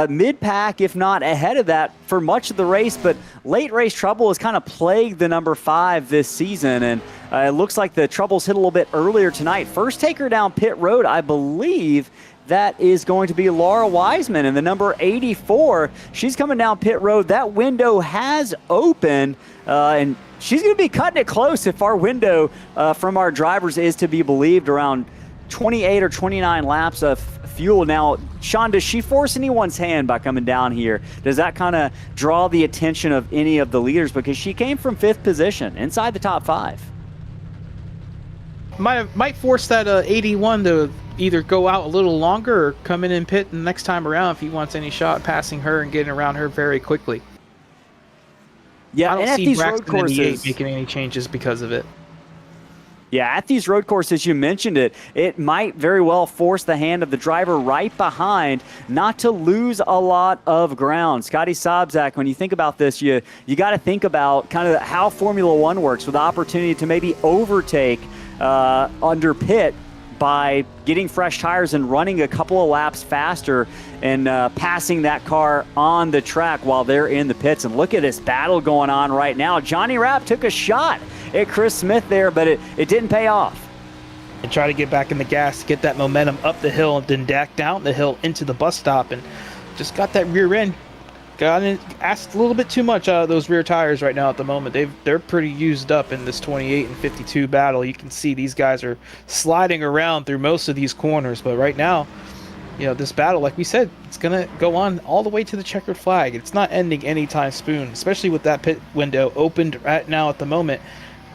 mid-pack, if not ahead of that, for much of the race. But late race trouble has kind of plagued the number 5 this season. And it looks like the troubles hit a little bit earlier tonight. First taker down pit road, I believe that is going to be Laura Wiseman in the number 84. She's coming down pit road. That window has opened, and she's going to be cutting it close if our window from our drivers is to be believed, around 28 or 29 laps of fuel. Now, Sean, does she force anyone's hand by coming down here? Does that kind of draw the attention of any of the leaders? Because she came from 5th position inside the top 5. Might force that 81 to either go out a little longer or come in and pit the next time around if he wants any shot passing her and getting around her very quickly. Yeah, I don't and see at these Braxton road courses making any changes because of it. Yeah, at these road courses, you mentioned it, it might very well force the hand of the driver right behind not to lose a lot of ground. Scotty Sobczak, when you think about this, you got to think about kind of how Formula One works, with the opportunity to maybe overtake under pit by getting fresh tires and running a couple of laps faster and passing that car on the track while they're in the pits. And look at this battle going on right now. Johnny Rapp took a shot at Chris Smith there, but it didn't pay off. And try to get back in the gas to get that momentum up the hill and then back down the hill into the bus stop, and just got that rear end. Asked a little bit too much out of those rear tires right now at the moment. They're pretty used up in this 28 and 52 battle. You can see these guys are sliding around through most of these corners, but right now, you know, this battle, like we said, it's going to go on all the way to the checkered flag. It's not ending anytime soon, especially with that pit window opened right now at the moment.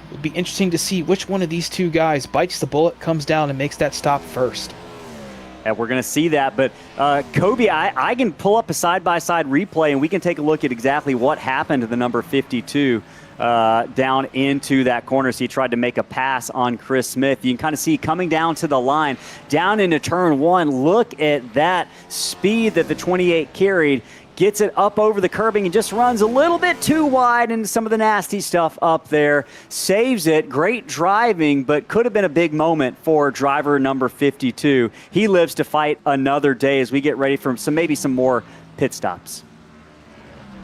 It'll be interesting to see which one of these two guys bites the bullet, comes down, and makes that stop first. And we're going to see that. But, Kobe, I can pull up a side-by-side replay, and we can take a look at exactly what happened to the number 52 down into that corner. So he tried to make a pass on Chris Smith. You can kind of see coming down to the line, down into turn one. Look at that speed that the 28 carried. Gets it up over the curbing and just runs a little bit too wide into some of the nasty stuff up there. Saves it. Great driving, but could have been a big moment for driver number 52. He lives to fight another day as we get ready for maybe some more pit stops.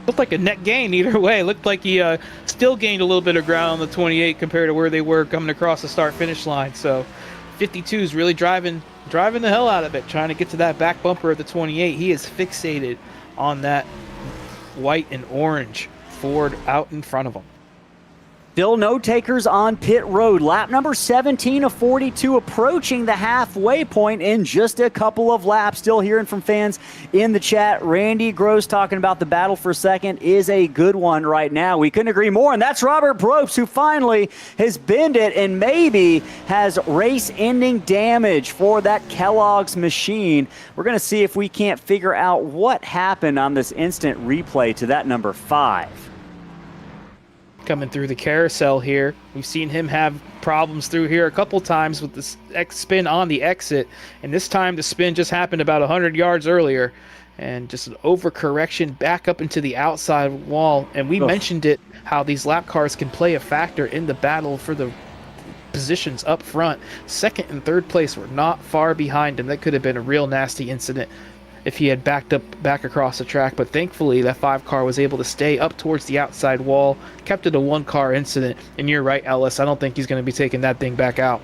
Looked like a net gain either way. Looked like he still gained a little bit of ground on the 28 compared to where they were coming across the start-finish line. So 52 is really driving the hell out of it, trying to get to that back bumper of the 28. He is fixated on that white and orange Ford out in front of him. Still no takers on pit road. Lap number 17 of 42 approaching the halfway point in just a couple of laps. Still hearing from fans in the chat. Randy Gross talking about the battle for second is a good one right now. We couldn't agree more. And that's Robert Probst, who finally has binned it and maybe has race-ending damage for that Kellogg's machine. We're going to see if we can't figure out what happened on this instant replay to that number 5. Coming through the carousel here. We've seen him have problems through here a couple times with this spin on the exit, and this time the spin just happened about 100 yards earlier, and just an overcorrection back up into the outside wall. And we mentioned it, how these lap cars can play a factor in the battle for the positions up front. Second and third place were not far behind him. That could have been a real nasty incident if he had backed up back across the track, but thankfully that 5 car was able to stay up towards the outside wall, kept it a 1 car incident. And you're right, Ellis, I don't think he's going to be taking that thing back out.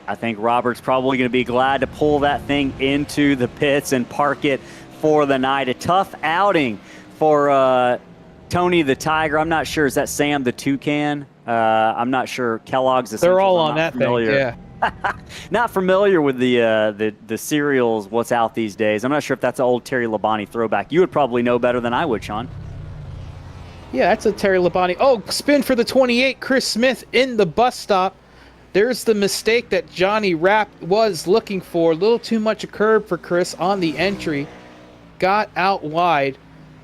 I think Robert's probably going to be glad to pull that thing into the pits and park it for the night. A tough outing for Tony the Tiger. I'm not sure, is that Sam the Toucan? I'm not sure. Kellogg's. They're all on that thing, yeah. Not familiar with the cereals, what's out these days. I'm not sure if that's an old Terry Labonte throwback. You would probably know better than I would, Sean. Yeah, that's a Terry Labonte. Oh, spin for the 28. Chris Smith in the bus stop. There's the mistake that Johnny Rapp was looking for. A little too much a curb for Chris on the entry. Got out wide,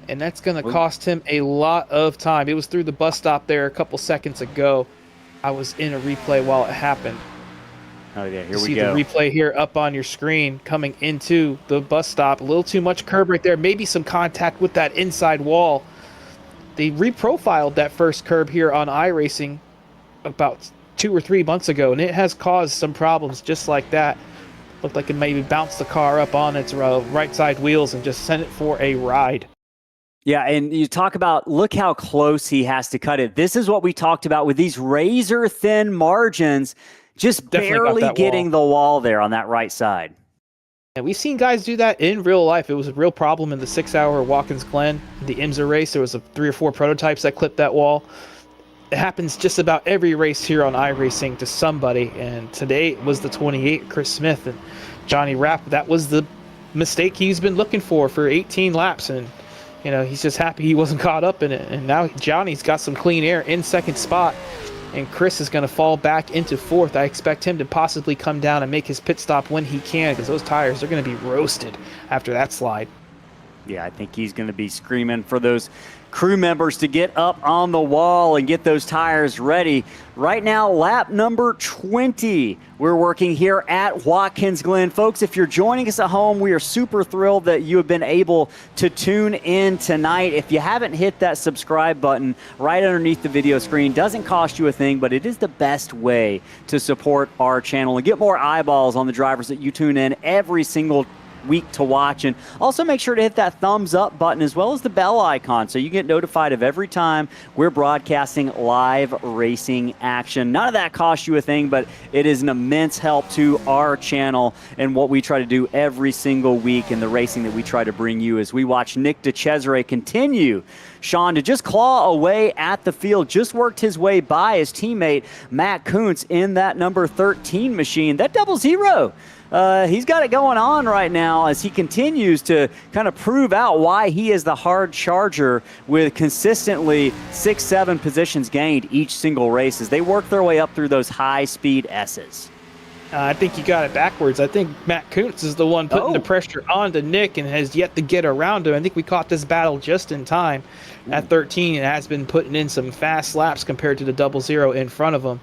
and that's going to cost him a lot of time. It was through the bus stop there a couple seconds ago. I was in a replay while it happened. Oh, yeah, here we go. See the replay here up on your screen coming into the bus stop. A little too much curb right there. Maybe some contact with that inside wall. They reprofiled that first curb here on iRacing about 2 or 3 months ago, and it has caused some problems just like that. Looked like it maybe bounced the car up on its right side wheels and just sent it for a ride. Yeah, and you talk about, look how close he has to cut it. This is what we talked about with these razor-thin margins. Just barely getting the wall there on that right side. And we've seen guys do that in real life. It was a real problem in the 6-hour Watkins Glen, the IMSA race. There was 3 or 4 prototypes that clipped that wall. It happens just about every race here on iRacing to somebody. And today it was the 28, Chris Smith and Johnny Rapp. That was the mistake he's been looking for 18 laps. And, you know, he's just happy he wasn't caught up in it. And now Johnny's got some clean air in second spot. And Chris is going to fall back into 4th. I expect him to possibly come down and make his pit stop when he can, because those tires are going to be roasted after that slide. Yeah, I think he's going to be screaming for those crew members to get up on the wall and get those tires ready. Right now, lap number 20. We're working here at Watkins Glen. Folks, if you're joining us at home, we are super thrilled that you have been able to tune in tonight. If you haven't hit that subscribe button right underneath the video screen, doesn't cost you a thing, but it is the best way to support our channel and get more eyeballs on the drivers that you tune in every single week to watch. And also make sure to hit that thumbs up button as well as the bell icon so you get notified of every time we're broadcasting live racing action. None of that costs you a thing, but it is an immense help to our channel and what we try to do every single week in the racing that we try to bring you as we watch Nick DeCesare continue, Sean, to just claw away at the field. Just worked his way by his teammate Matt Kuntz in that number 13 machine. That 00 he's got it going on right now as he continues to kind of prove out why he is the hard charger with consistently 6-7 positions gained each single race as they work their way up through those high-speed S's. I think you got it backwards. I think Matt Kuntz is the one putting the pressure onto Nick and has yet to get around him. I think we caught this battle just in time at 13 and has been putting in some fast laps compared to the 00 in front of him.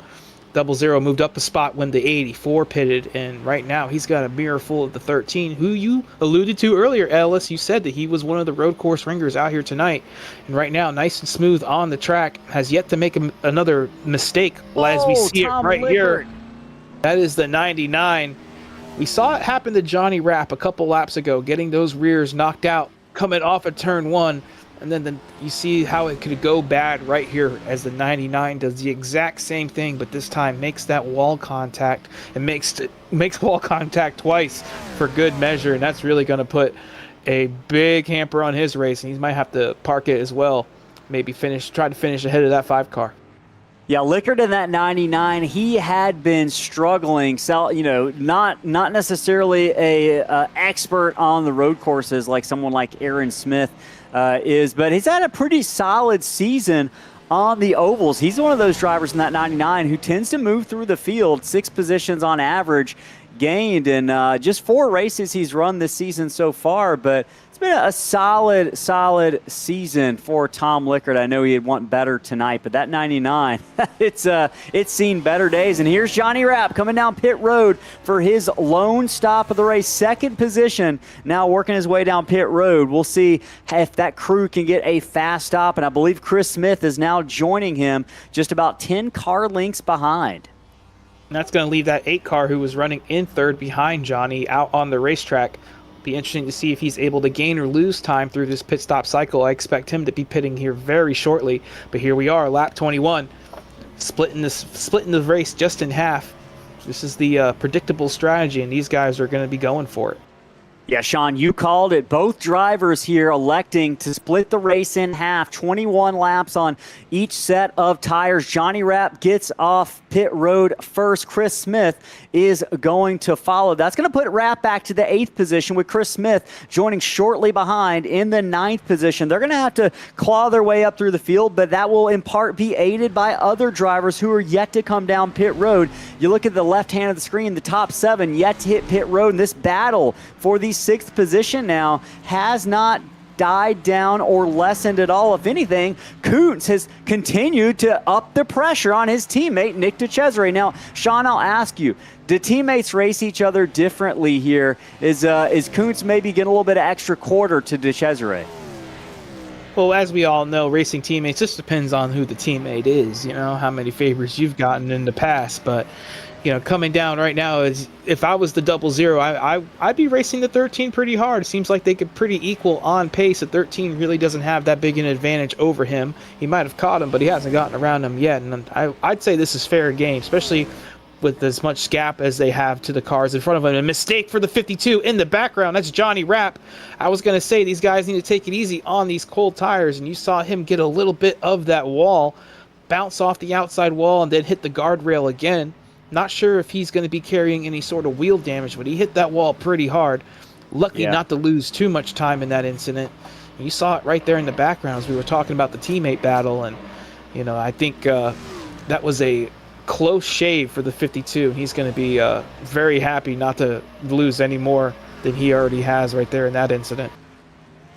00 moved up a spot when the 84 pitted, and right now he's got a mirror full of the 13, who you alluded to earlier, Ellis. You said that he was one of the road course ringers out here tonight, and right now, nice and smooth on the track, has yet to make another mistake as we see it right here. That is the 99. We saw it happen to Johnny Rapp a couple laps ago, getting those rears knocked out, coming off of turn 1. And then you see how it could go bad right here as the 99 does the exact same thing, but this time makes that wall contact and makes wall contact twice for good measure. And that's really going to put a big hamper on his race. And he might have to park it as well. Maybe try to finish ahead of that 5 car. Yeah, Lickard in that 99, he had been struggling, not necessarily a expert on the road courses like someone like Aaron Smith is, but he's had a pretty solid season on the ovals. He's one of those drivers in that 99 who tends to move through the field, 6 positions on average gained in just 4 races he's run this season so far, but it's been a solid season for Tom Lickard. I know he'd want better tonight, but that 99, it's seen better days. And here's Johnny Rapp coming down pit road for his lone stop of the race, 2nd position, now working his way down pit road. We'll see if that crew can get a fast stop, and I believe Chris Smith is now joining him just about 10 car lengths behind. And that's going to leave that 8 car who was running in 3rd behind Johnny out on the racetrack. Be interesting to see if he's able to gain or lose time through this pit stop cycle. I expect him to be pitting here very shortly, but here we are, lap 21, splitting the race just in half. This is the predictable strategy, and these guys are going to be going for it. Yeah, Sean, you called it. Both drivers here electing to split the race in half, 21 laps on each set of tires. Johnny Rapp gets off pit road first. Chris Smith is going to follow. That's going to put Rapp back to the 8th position with Chris Smith joining shortly behind in the 9th position. They're going to have to claw their way up through the field, but that will in part be aided by other drivers who are yet to come down pit road. You look at the left hand of the screen, the top 7 yet to hit pit road, and this battle for the 6th position now has not died down or lessened at all. If anything, Kuntz has continued to up the pressure on his teammate, Nick DeCesare. Now, Sean, I'll ask you, do teammates race each other differently here? Is Kuntz maybe getting a little bit of extra quarter to DeCesare? Well, as we all know, racing teammates, just depends on who the teammate is, how many favors you've gotten in the past. But, coming down right now, is if I was the 00, I'd be racing the 13 pretty hard. It seems like they could pretty equal on pace. The 13 really doesn't have that big an advantage over him. He might have caught him, but he hasn't gotten around him yet. And I'd say this is fair game, especially with as much gap as they have to the cars in front of them. A mistake for the 52 in the background. That's Johnny Rapp. I was going to say these guys need to take it easy on these cold tires, and you saw him get a little bit of that wall, bounce off the outside wall, and then hit the guardrail again. Not sure if he's going to be carrying any sort of wheel damage, but he hit that wall pretty hard. Lucky not to lose too much time in that incident. And you saw it right there in the background as we were talking about the teammate battle, and I think that was a close shave for the 52. He's going to be very happy not to lose any more than he already has right there in that incident.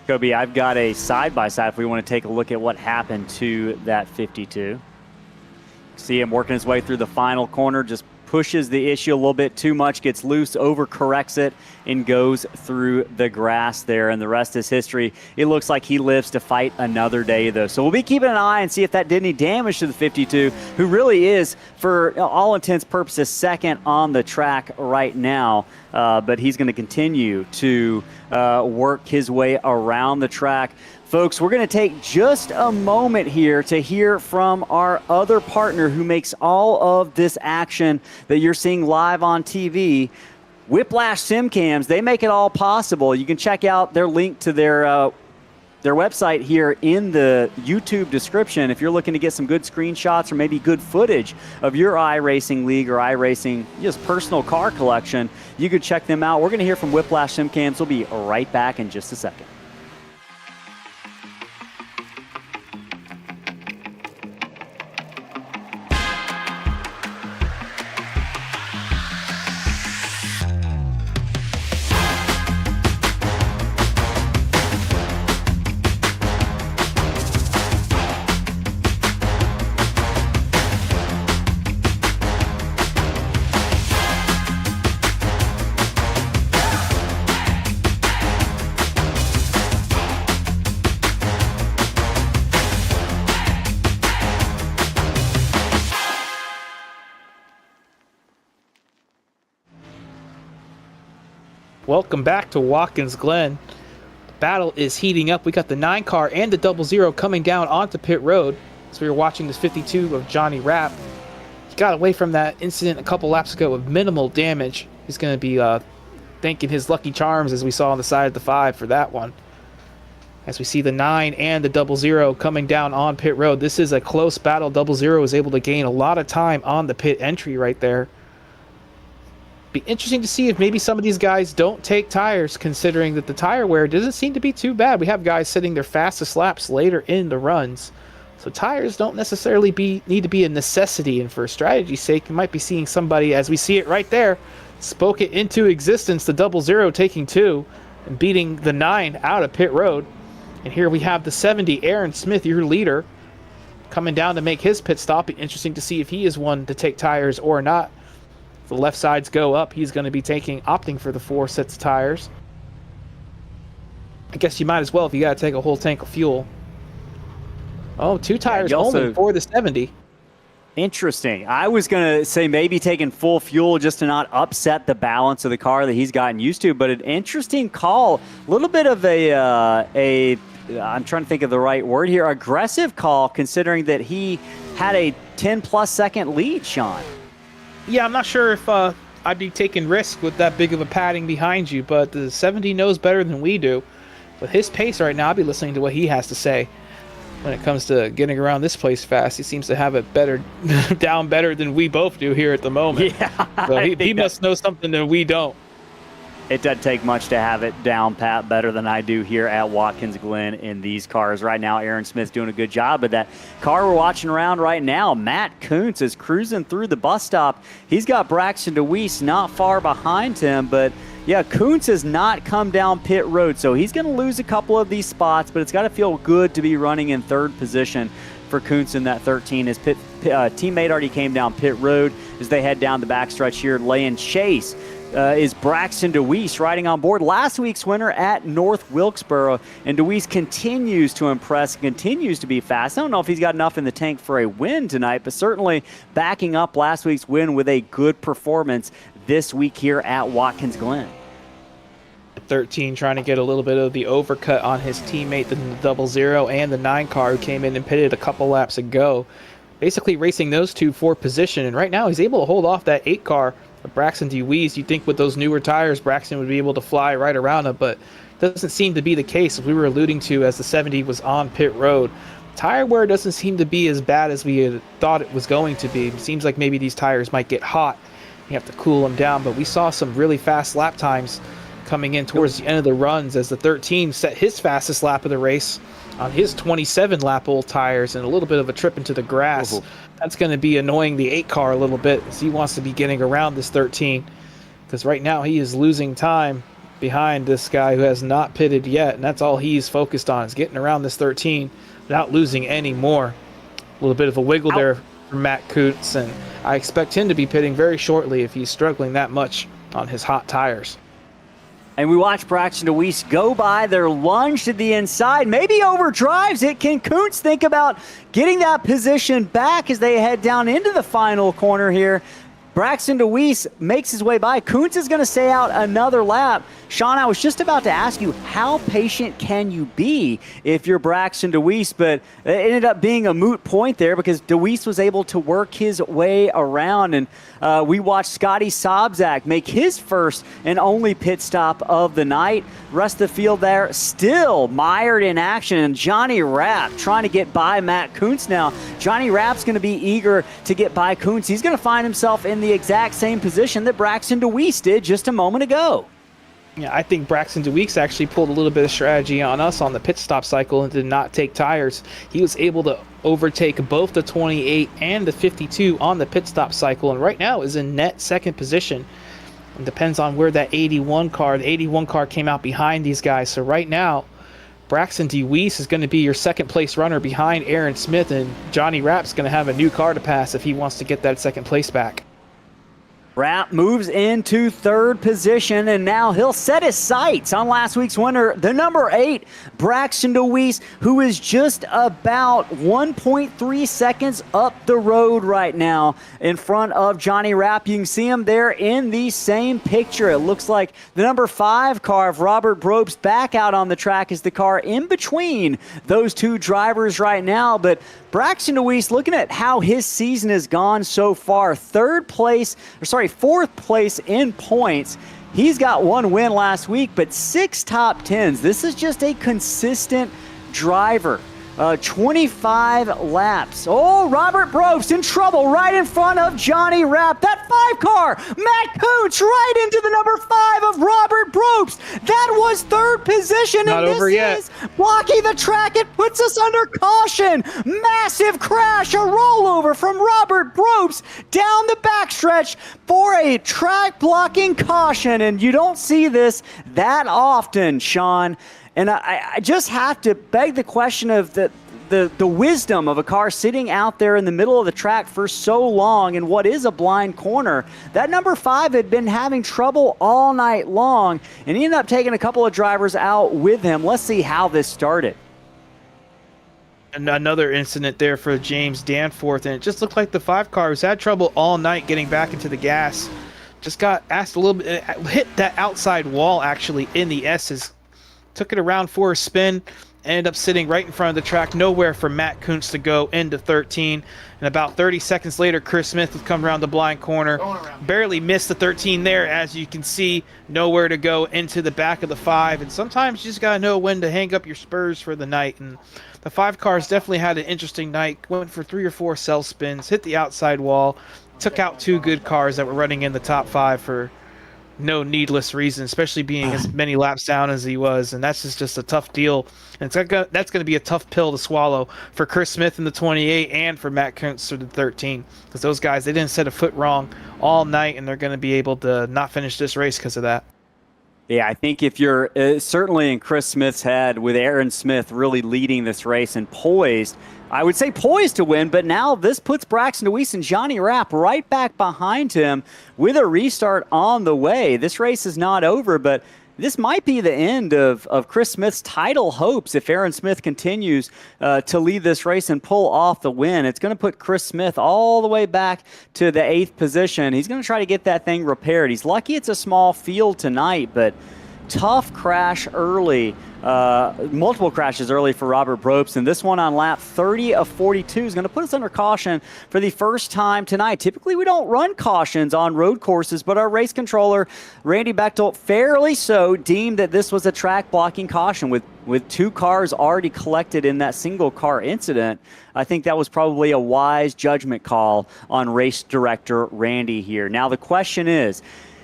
Kobe, I've got a side-by-side if we want to take a look at what happened to that 52. See him working his way through the final corner, just pushes the issue a little bit too much, gets loose, overcorrects it, and goes through the grass there. And the rest is history. It looks like he lives to fight another day, though. So we'll be keeping an eye and see if that did any damage to the 52, who really is, for all intents and purposes, 2nd on the track right now. But he's going to continue to work his way around the track. Folks, we're going to take just a moment here to hear from our other partner who makes all of this action that you're seeing live on TV, Whiplash Sim Cams. They make it all possible. You can check out their link to their their website here in the YouTube description. If you're looking to get some good screenshots or maybe good footage of your iRacing League or iRacing just personal car collection, you could check them out. We're going to hear from Whiplash SimCams. We'll be right back in just a second. Welcome back to Watkins Glen. The battle is heating up. We got the 9 car and the 00 coming down onto pit road. So we were watching this 52 of Johnny Rapp. He got away from that incident a couple laps ago with minimal damage. He's going to be thanking his lucky charms, as we saw on the side of the 5 for that one. As we see the 9 and the 00 coming down on pit road. This is a close battle. 00 was able to gain a lot of time on the pit entry right there. Be interesting to see if maybe some of these guys don't take tires, considering that the tire wear doesn't seem to be too bad. We have guys sitting their fastest laps later in the runs, so tires don't necessarily need to be a necessity. And for strategy's sake, you might be seeing somebody, as we see it right there, spoke it into existence. The 00 taking 2 and beating the 9 out of pit road. And here we have the 70, Aaron Smith, your leader, coming down to make his pit stop. Be interesting to see if he is one to take tires or not. The left sides go up, he's going to be opting for the 4 sets of tires. I guess you might as well if you got to take a whole tank of fuel. Oh, 2 tires only for the 70. Interesting. I was going to say maybe taking full fuel just to not upset the balance of the car that he's gotten used to, but an interesting call. A little bit of I'm trying to think of the right word here, aggressive call, considering that he had a 10-plus second lead, Sean. Yeah, I'm not sure if I'd be taking risk with that big of a padding behind you, but the 70 knows better than we do. With his pace right now, I'll be listening to what he has to say when it comes to getting around this place fast. He seems to have it better down better than we both do here at the moment. Yeah, so he must know something that we don't. It doesn't take much to have it down pat better than I do here at Watkins Glen in these cars. Right now, Aaron Smith's doing a good job. But that car we're watching around right now, Matt Kuntz, is cruising through the bus stop. He's got Braxton DeWeese not far behind him. But, yeah, Kuntz has not come down pit road. So he's going to lose a couple of these spots. But it's got to feel good to be running in third position for Kuntz in that 13. His teammate already came down pit road as they head down the backstretch here, laying chase. Is Braxton DeWeese riding on board last week's winner at North Wilkesboro. And DeWeese continues to impress, continues to be fast. I don't know if he's got enough in the tank for a win tonight, but certainly backing up last week's win with a good performance this week here at Watkins Glen. 13 trying to get a little bit of the overcut on his teammate, the 00 and the 9 car, who came in and pitted a couple laps ago. Basically racing those two for position, and right now he's able to hold off that 8 car. Braxton DeWeese, you'd think with those newer tires, Braxton would be able to fly right around him, but doesn't seem to be the case, as we were alluding to as the 70 was on pit road. Tire wear doesn't seem to be as bad as we had thought it was going to be. It seems like maybe these tires might get hot. You have to cool them down, but we saw some really fast lap times coming in towards the end of the runs as the 13 set his fastest lap of the race on his 27-lap old tires and a little bit of a trip into the grass. Ooh. That's going to be annoying the 8 car a little bit, as he wants to be getting around this 13, because right now he is losing time behind this guy who has not pitted yet, and that's all he's focused on, is getting around this 13 without losing any more. A little bit of a wiggle there for Matt Kuntz, and I expect him to be pitting very shortly if he's struggling that much on his hot tires. And we watch Braxton DeWeese go by their lunge to the inside, maybe overdrives it. Can Kuntz think about getting that position back as they head down into the final corner here? Braxton DeWeese makes his way by. Kuntz is going to stay out another lap. Sean, I was just about to ask you, how patient can you be if you're Braxton DeWeese? But it ended up being a moot point there because DeWeese was able to work his way around. And we watched Scotty Sobczak make his first and only pit stop of the night. Rest of the field there still mired in action. And Johnny Rapp trying to get by Matt Kuntz now. Johnny Rapp's going to be eager to get by Kuntz. He's going to find himself in the exact same position that Braxton DeWeese did just a moment ago. Yeah, I think Braxton DeWeese actually pulled a little bit of strategy on us on the pit stop cycle and did not take tires. He was able to overtake both the 28 and the 52 on the pit stop cycle, and right now is in net second position. It depends on where that 81 car, the 81 car came out behind these guys. So right now, Braxton DeWeese is going to be your second place runner behind Aaron Smith, and Johnny Rapp's going to have a new car to pass if he wants to get that second place back. Rapp moves into third position, and now he'll set his sights on last week's winner, the number 8, Braxton DeWeese, who is just about 1.3 seconds up the road right now in front of Johnny Rapp. You can see him there in the same picture. It looks like the number 5 car of Robert Brobst back out on the track is the car in between those two drivers right now. But Braxton DeWeese, looking at how his season has gone so far, fourth place in points. He's got 1 win last week, but 6 top 10s. This is just a consistent driver. 25 laps. Oh, Robert Brobst in trouble right in front of Johnny Rapp. That 5 car, Matt Kuntz, right into the number 5 of Robert Brobst. That was third position. Not and over this yet. is blocking the track. It puts us under caution. Massive crash, a rollover from Robert Brobst down the backstretch for a track blocking caution. And you don't see this that often, Sean. And I just have to beg the question of the wisdom of a car sitting out there in the middle of the track for so long in what is a blind corner. That number 5 had been having trouble all night long, and he ended up taking a couple of drivers out with him. Let's see how this started. And another incident there for James Danforth, and it just looked like the 5 car has had trouble all night getting back into the gas. Just got asked a little bit, hit that outside wall actually in the S's. Took it around for a spin, ended up sitting right in front of the track, nowhere for Matt Kuntz to go into 13. And about 30 seconds later, Chris Smith would come around the blind corner, barely missed the 13 there, as you can see, nowhere to go into the back of the 5. And sometimes you just got to know when to hang up your spurs for the night. And the 5 cars definitely had an interesting night, went for 3 or 4 cell spins, hit the outside wall, took out 2 good cars that were running in the top 5 for no needless reason, especially being as many laps down as he was. And that's just a tough deal. And that's going to be a tough pill to swallow for Chris Smith in the 28 and for Matt Kuntz for the 13, because those guys, they didn't set a foot wrong all night, and they're going to be able to not finish this race because of that. Yeah, I think if you're certainly in Chris Smith's head with Aaron Smith really leading this race and poised, I would say poised to win, but now this puts Braxton DeWeese and Johnny Rapp right back behind him with a restart on the way. This race is not over, but this might be the end of Chris Smith's title hopes if Aaron Smith continues to lead this race and pull off the win. It's going to put Chris Smith all the way back to the 8th position. He's going to try to get that thing repaired. He's lucky it's a small field tonight, but tough crash early. Multiple crashes early for Robert Brobst, and this one on lap 30 of 42 is going to put us under caution for the first time tonight. Typically, we don't run cautions on road courses, but our race controller, Randy Bechtel, fairly so deemed that this was a track blocking caution with 2 cars already collected in that single car incident. I think that was probably a wise judgment call on race director Randy here. Now, the question is,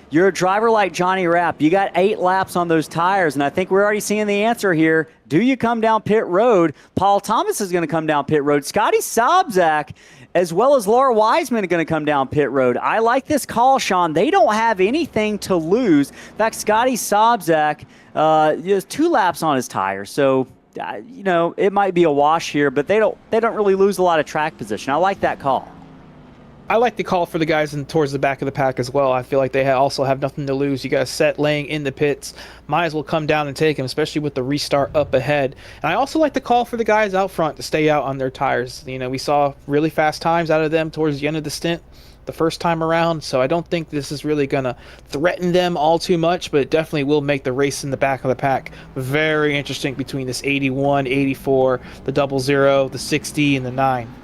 you're a driver like Johnny Rapp. You got 8 laps on those tires, and I think we're already seeing the answer here. Do you come down pit road? Paul Thomas is going to come down pit road. Scotty Sobczak, as well as Laura Wiseman, are going to come down pit road. I like this call, Sean. They don't have anything to lose. In fact, Scotty Sobczak has 2 laps on his tires, so it might be a wash here, but they don't really lose a lot of track position. I like that call. I like the call for the guys towards the back of the pack as well. I feel like they also have nothing to lose. You got a set laying in the pits. Might as well come down and take them, especially with the restart up ahead. And I also like the call for the guys out front to stay out on their tires. We saw really fast times out of them towards the end of the stint. the first time around, so I don't think this is really going to threaten them all too much, but it definitely will make the race in the back of the pack very interesting between this 81, 84, the 00, the 60, and the 9.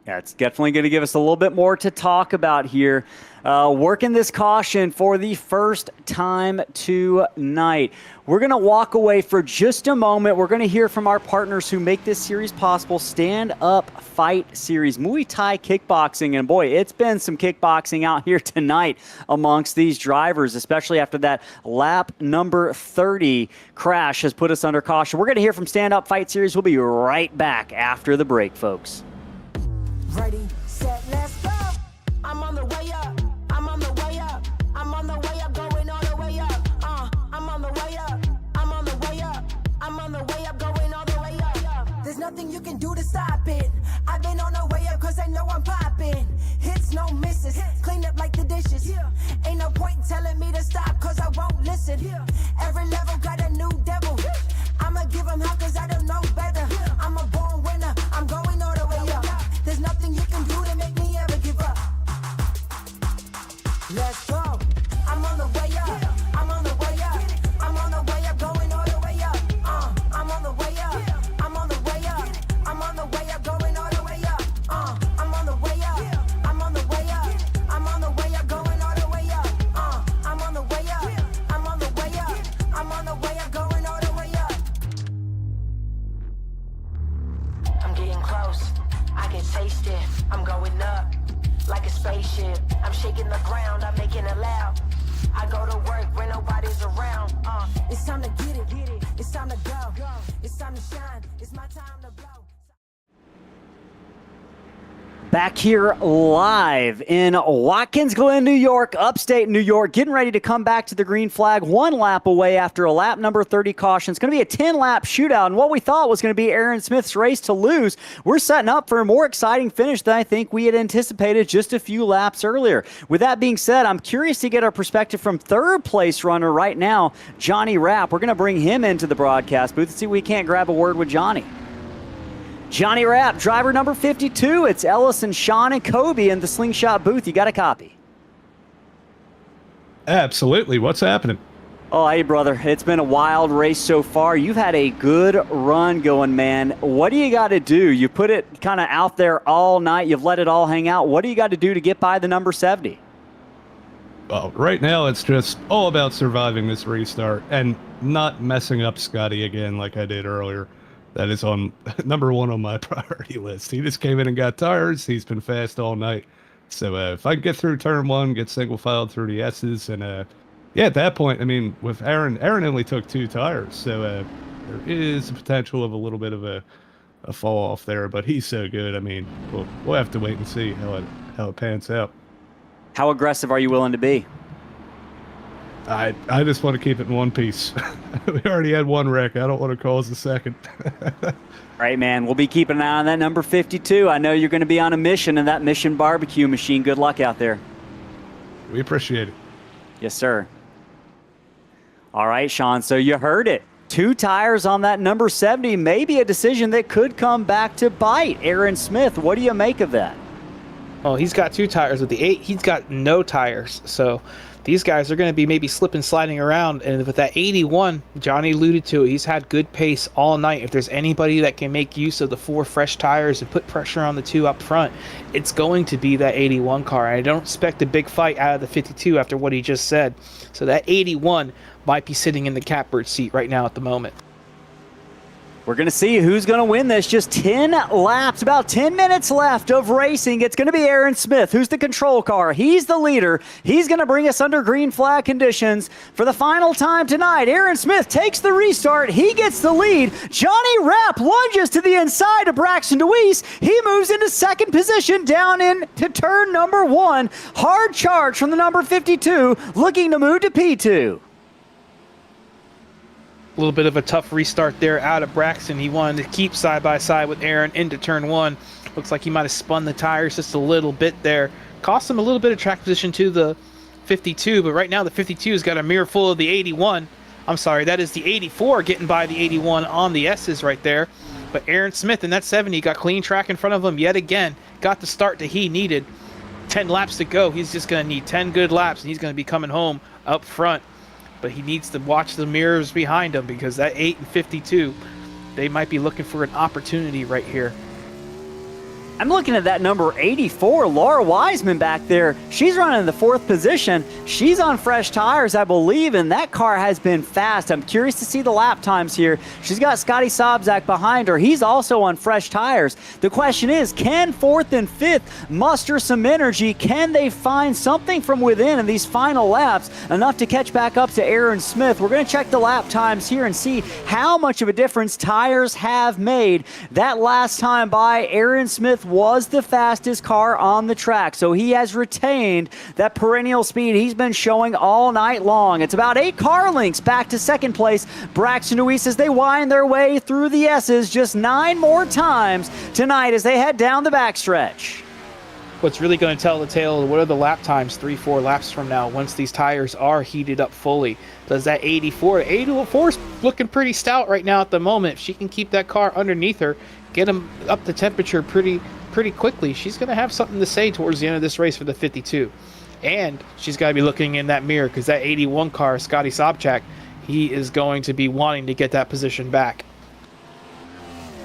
Yeah, it's definitely going to give us a little bit more to talk about here. Working this caution for the first time tonight. We're going to walk away for just a moment. We're going to hear from our partners who make this series possible, Stand Up Fight Series, Muay Thai Kickboxing. And boy, it's been some kickboxing out here tonight amongst these drivers, especially after that lap number 30 crash has put us under caution. We're going to hear from Stand Up Fight Series. We'll be right back after the break, folks. Ready, set, let's go. I'm on the way up. I'm on the way up. I'm on the way up, going all the way up. I'm on the way up. I'm on the way up. I'm on the way up, going all the way up. There's nothing you can do to stop it. I've been on the way up cause I know I'm popping. Hits, no misses. Clean up like the dishes. Ain't no point telling me to stop cause I won't listen. Every level got a new devil. I'ma give him hell cause I don't know better. I'm a born winner. I'm going all the way up. There's nothing you can do to make me ever give up. Let's go. I'm on the way up. I'm on the way up. I'm on the way up, going all the way up. I'm on the way up. I'm on the way up. I'm on the way up, going all the way up. I'm on the way up. I'm on the way up. I'm on the way up, going all the way up. I'm on the way up. I'm on the way up. I'm on the way up, going all the way up. I'm getting close. I can taste it. I'm going up like a spaceship. I'm shaking the ground. I'm making it loud. I go to work when nobody's around. It's time to get it. It's time to go. It's time to shine. It's my time to blow. Back here live in Watkins Glen, New York, upstate New York, getting ready to come back to the green flag, one lap away after a lap number 30 caution. It's going to be a 10-lap shootout, and what we thought was going to be Aaron Smith's race to lose, we're setting up for a more exciting finish than I think we had anticipated just a few laps earlier. With that being said, I'm curious to get our perspective from third-place runner right now, Johnny Rapp. We're going to bring him into the broadcast booth and see if we can't grab a word with Johnny. Johnny Rapp, driver number 52. It's Ellis and Sean and Kobe in the Slingshot booth. You got a copy? Absolutely. What's happening? Oh, hey, brother. It's been a wild race so far. You've had a good run going, man. What do you got to do? You put it kind of out there all night. You've let it all hang out. What do you got to do to get by the number 70? Well, right now it's just all about surviving this restart and not messing up Scotty again like I did earlier. That is on number one on my priority list. He just came in and got tires. He's been fast all night. So if I can get through turn one, get single filed through the S's, and yeah, at that point, I mean, with Aaron only took 2 tires. So there is the potential of a little bit of a fall off there, but he's so good. I mean, we'll have to wait and see how it pans out. How aggressive are you willing to be? I just want to keep it in one piece. We already had one wreck. I don't want to cause a second. All right, man. We'll be keeping an eye on that number 52. I know you're going to be on a mission in that Mission barbecue machine. Good luck out there. We appreciate it. Yes, sir. All right, Sean. So you heard it. 2 tires on that number 70. Maybe a decision that could come back to bite Aaron Smith. What do you make of that? Oh, he's got 2 tires. With the 8, he's got no tires. So these guys are going to be maybe slipping, sliding around. And with that 81, Johnny alluded to it, he's had good pace all night. If there's anybody that can make use of the 4 fresh tires and put pressure on the 2 up front, it's going to be that 81 car. I don't expect a big fight out of the 52 after what he just said. So that 81 might be sitting in the catbird seat right now at the moment. We're going to see who's going to win this. Just 10 laps, about 10 minutes left of racing. It's going to be Aaron Smith, who's the control car. He's the leader. He's going to bring us under green flag conditions for the final time tonight. Aaron Smith takes the restart. He gets the lead. Johnny Rapp lunges to the inside of Braxton DeWeese. He moves into second position down into turn number 1. Hard charge from the number 52, looking to move to P2. A little bit of a tough restart there out of Braxton. He wanted to keep side by side with Aaron into turn 1. Looks like he might have spun the tires just a little bit there. Cost him a little bit of track position to the 52, but right now the 52's got a mirror full of the 81. I'm sorry, that is the 84 getting by the 81 on the S's right there. But Aaron Smith in that 70 got clean track in front of him yet again. Got the start that he needed. 10 laps to go. He's just going to need 10 good laps, and he's going to be coming home up front. But he needs to watch the mirrors behind him, because that 8 and 52, they might be looking for an opportunity right here. I'm looking at that number 84, Laura Wiseman back there. She's running in the 4th position. She's on fresh tires, I believe, and that car has been fast. I'm curious to see the lap times here. She's got Scotty Sobczak behind her. He's also on fresh tires. The question is, can 4th and 5th muster some energy? Can they find something from within in these final laps enough to catch back up to Aaron Smith? We're going to check the lap times here and see how much of a difference tires have made. That last time by, Aaron Smith was the fastest car on the track, so he has retained that perennial speed he's been showing all night long. It's about 8 car lengths back to second place. Braxton DeWeese, as they wind their way through the S's, just 9 more times tonight as they head down the backstretch. What's really going to tell the tale, what are the lap times 3-4 laps from now once these tires are heated up fully? Does that 84 is looking pretty stout right now at the moment. If she can keep that car underneath her, get them up to temperature pretty quickly, she's going to have something to say towards the end of this race for the 52. And she's got to be looking in that mirror, because that 81 car, Scotty Sobczak, he is going to be wanting to get that position back.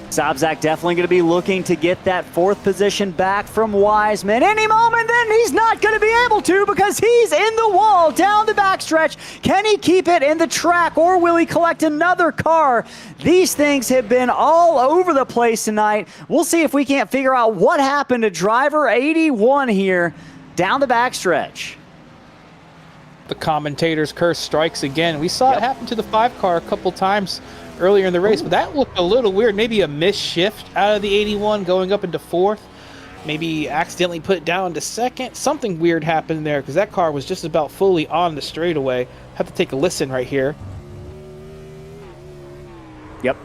Sobczak definitely going to be looking to get that 4th position back from Wiseman. Any moment then he's not going to be able to, because he's in the wall down the backstretch. Can he keep it in the track, or will he collect another car? These things have been all over the place tonight. We'll see if we can't figure out what happened to driver 81 here down the backstretch. The commentator's curse strikes again. We saw it happen to the 5 car a couple times earlier in the race, but that looked a little weird. Maybe a missed shift out of the 81 going up into 4th. Maybe accidentally put it down to 2nd. Something weird happened there, because that car was just about fully on the straightaway. Have to take a listen right here. Yep.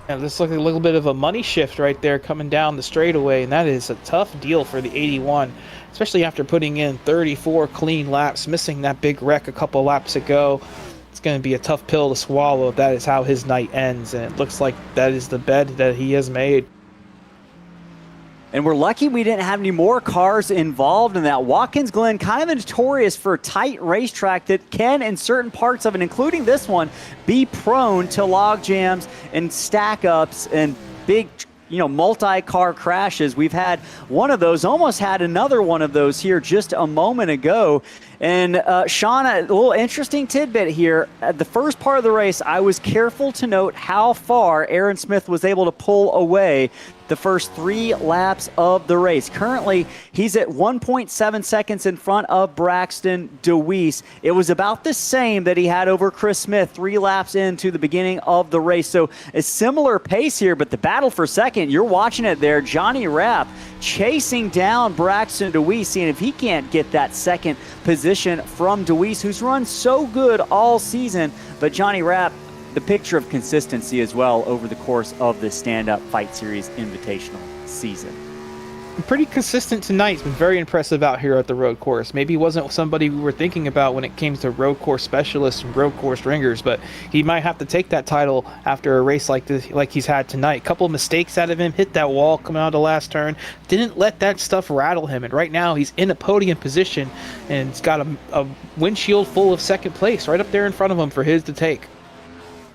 And this looks like a little bit of a money shift right there coming down the straightaway, and that is a tough deal for the 81, especially after putting in 34 clean laps, missing that big wreck a couple laps ago. It's going to be a tough pill to swallow if that is how his night ends, and it looks like that is the bed that he has made. And we're lucky we didn't have any more cars involved in that. Watkins Glen, kind of notorious for a tight racetrack that can, in certain parts of it, including this one, be prone to log jams and stack ups and big, multi-car crashes. We've had one of those, almost had another one of those here just a moment ago. And Sean, a little interesting tidbit here. At the first part of the race, I was careful to note how far Aaron Smith was able to pull away the first 3 laps of the race. Currently, he's at 1.7 seconds in front of Braxton DeWeese. It was about the same that he had over Chris Smith 3 laps into the beginning of the race. So a similar pace here, but the battle for second, you're watching it there. Johnny Rapp chasing down Braxton DeWeese, seeing if he can't get that second position from DeWeese, who's run so good all season. But Johnny Rapp, the picture of consistency as well over the course of the Stand-Up Fight Series Invitational season. Pretty consistent tonight. He's been very impressive out here at the road course. Maybe he wasn't somebody we were thinking about when it came to road course specialists and road course ringers, but he might have to take that title after a race like this, like he's had tonight. A couple of mistakes out of him, hit that wall coming out of the last turn, didn't let that stuff rattle him, and right now he's in a podium position, and he's got a windshield full of second place right up there in front of him for his to take.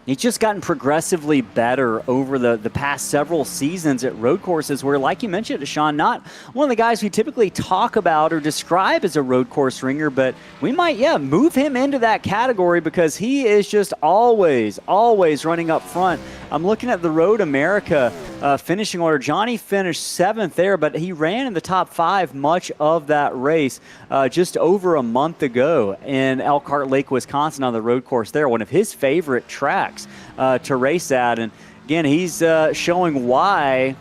He's just gotten progressively better over the past several seasons at road courses where, like you mentioned, Sean, not one of the guys we typically talk about or describe as a road course ringer, but we might, move him into that category because he is just always running up front. I'm looking at the Road America finishing order. Johnny finished 7th there, but he ran in the top 5 much of that race just over a month ago in Elkhart Lake, Wisconsin on the road course there, one of his favorite tracks to race at. And again, he's showing why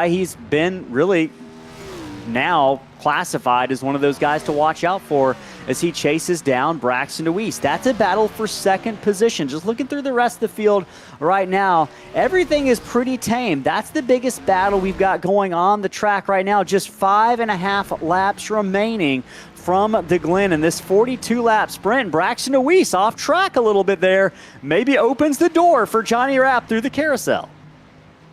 he's been really now classified as one of those guys to watch out for as he chases down Braxton DeWeese. That's a battle for second position. Just looking through the rest of the field right now, everything is pretty tame. That's the biggest battle we've got going on the track right now. Just 5.5 laps remaining from the Glen in this 42-lap sprint. Braxton DeWeese off track a little bit there. Maybe opens the door for Johnny Rapp through the carousel.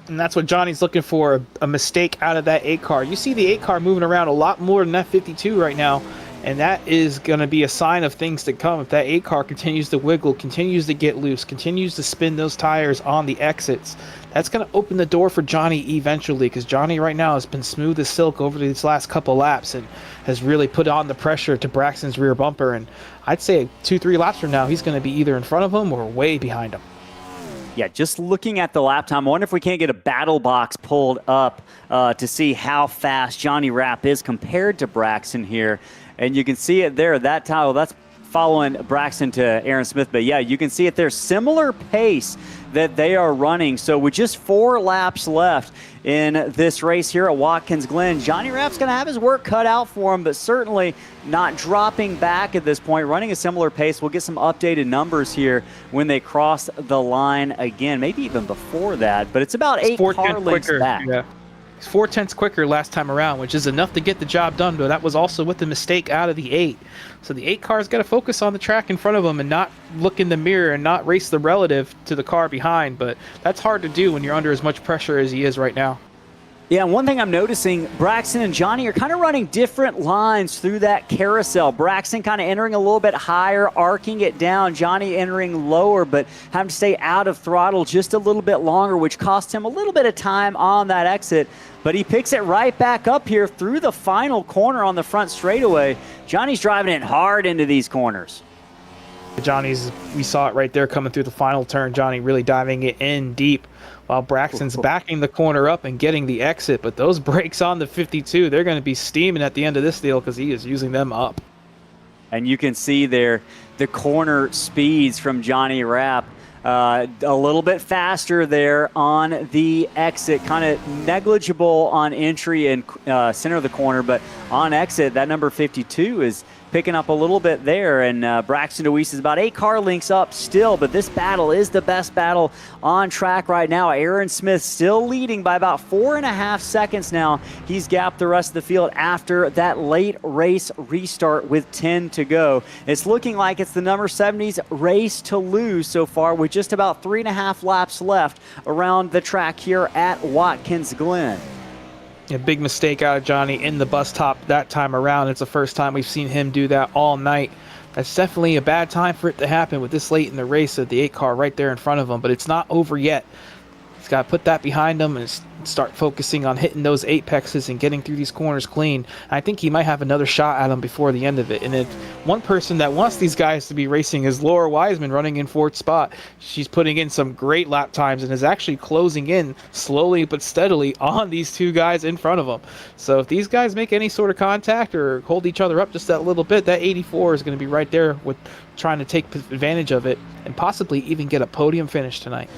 And that's what Johnny's looking for, a mistake out of that 8 car. You see the 8 car moving around a lot more than that 52 right now, and that is going to be a sign of things to come. If that 8 car continues to wiggle, continues to get loose, continues to spin those tires on the exits, that's going to open the door for Johnny eventually, because Johnny right now has been smooth as silk over these last couple laps and has really put on the pressure to Braxton's rear bumper. And I'd say 2-3 laps from now, he's going to be either in front of him or way behind him. Yeah, just looking at the lap time, I wonder if we can't get a battle box pulled up to see how fast Johnny Rapp is compared to Braxton here. And you can see it there. That tile, that's following Braxton to Aaron Smith. But yeah, you can see it there. Similar pace that they are running. So with just 4 laps left in this race here at Watkins Glen, Johnny Rapp's going to have his work cut out for him, but certainly not dropping back at this point, running a similar pace. We'll get some updated numbers here when they cross the line again, maybe even before that, but it's about 8 car lengths back. Yeah. He's 0.4 quicker last time around, which is enough to get the job done, but that was also with the mistake out of the 8. So the 8 car's got to focus on the track in front of him and not look in the mirror and not race the relative to the car behind, but that's hard to do when you're under as much pressure as he is right now. Yeah, and one thing I'm noticing, Braxton and Johnny are kind of running different lines through that carousel. Braxton kind of entering a little bit higher, arcing it down. Johnny entering lower, but having to stay out of throttle just a little bit longer, which cost him a little bit of time on that exit. But he picks it right back up here through the final corner on the front straightaway. Johnny's driving it hard into these corners. Johnny's, we saw it right there coming through the final turn. Johnny really diving it in deep, while Braxton's backing the corner up and getting the exit. But those brakes on the 52, they're going to be steaming at the end of this deal because he is using them up. And you can see there the corner speeds from Johnny Rapp. A little bit faster there on the exit, kind of negligible on entry and center of the corner, but on exit, that number 52 is picking up a little bit there, and Braxton DeWeese is about 8 car lengths up still, but this battle is the best battle on track right now. Aaron Smith still leading by about 4.5 seconds now. He's gapped the rest of the field after that late race restart with 10 to go. It's looking like it's the number 70's race to lose so far, with just about 3.5 laps left around the track here at Watkins Glen. A big mistake out of Johnny in the bus top that time around. It's the first time we've seen him do that all night. That's definitely a bad time for it to happen with this late in the race with the 8 car right there in front of him, but it's not over yet. He's got to put that behind him and start focusing on hitting those apexes and getting through these corners clean. I think he might have another shot at him before the end of it. And if one person that wants these guys to be racing is Laura Wiseman, running in 4th spot. She's putting in some great lap times and is actually closing in slowly but steadily on these 2 guys in front of them. So if these guys make any sort of contact or hold each other up just that little bit, that 84 is going to be right there with trying to take advantage of it and possibly even get a podium finish tonight.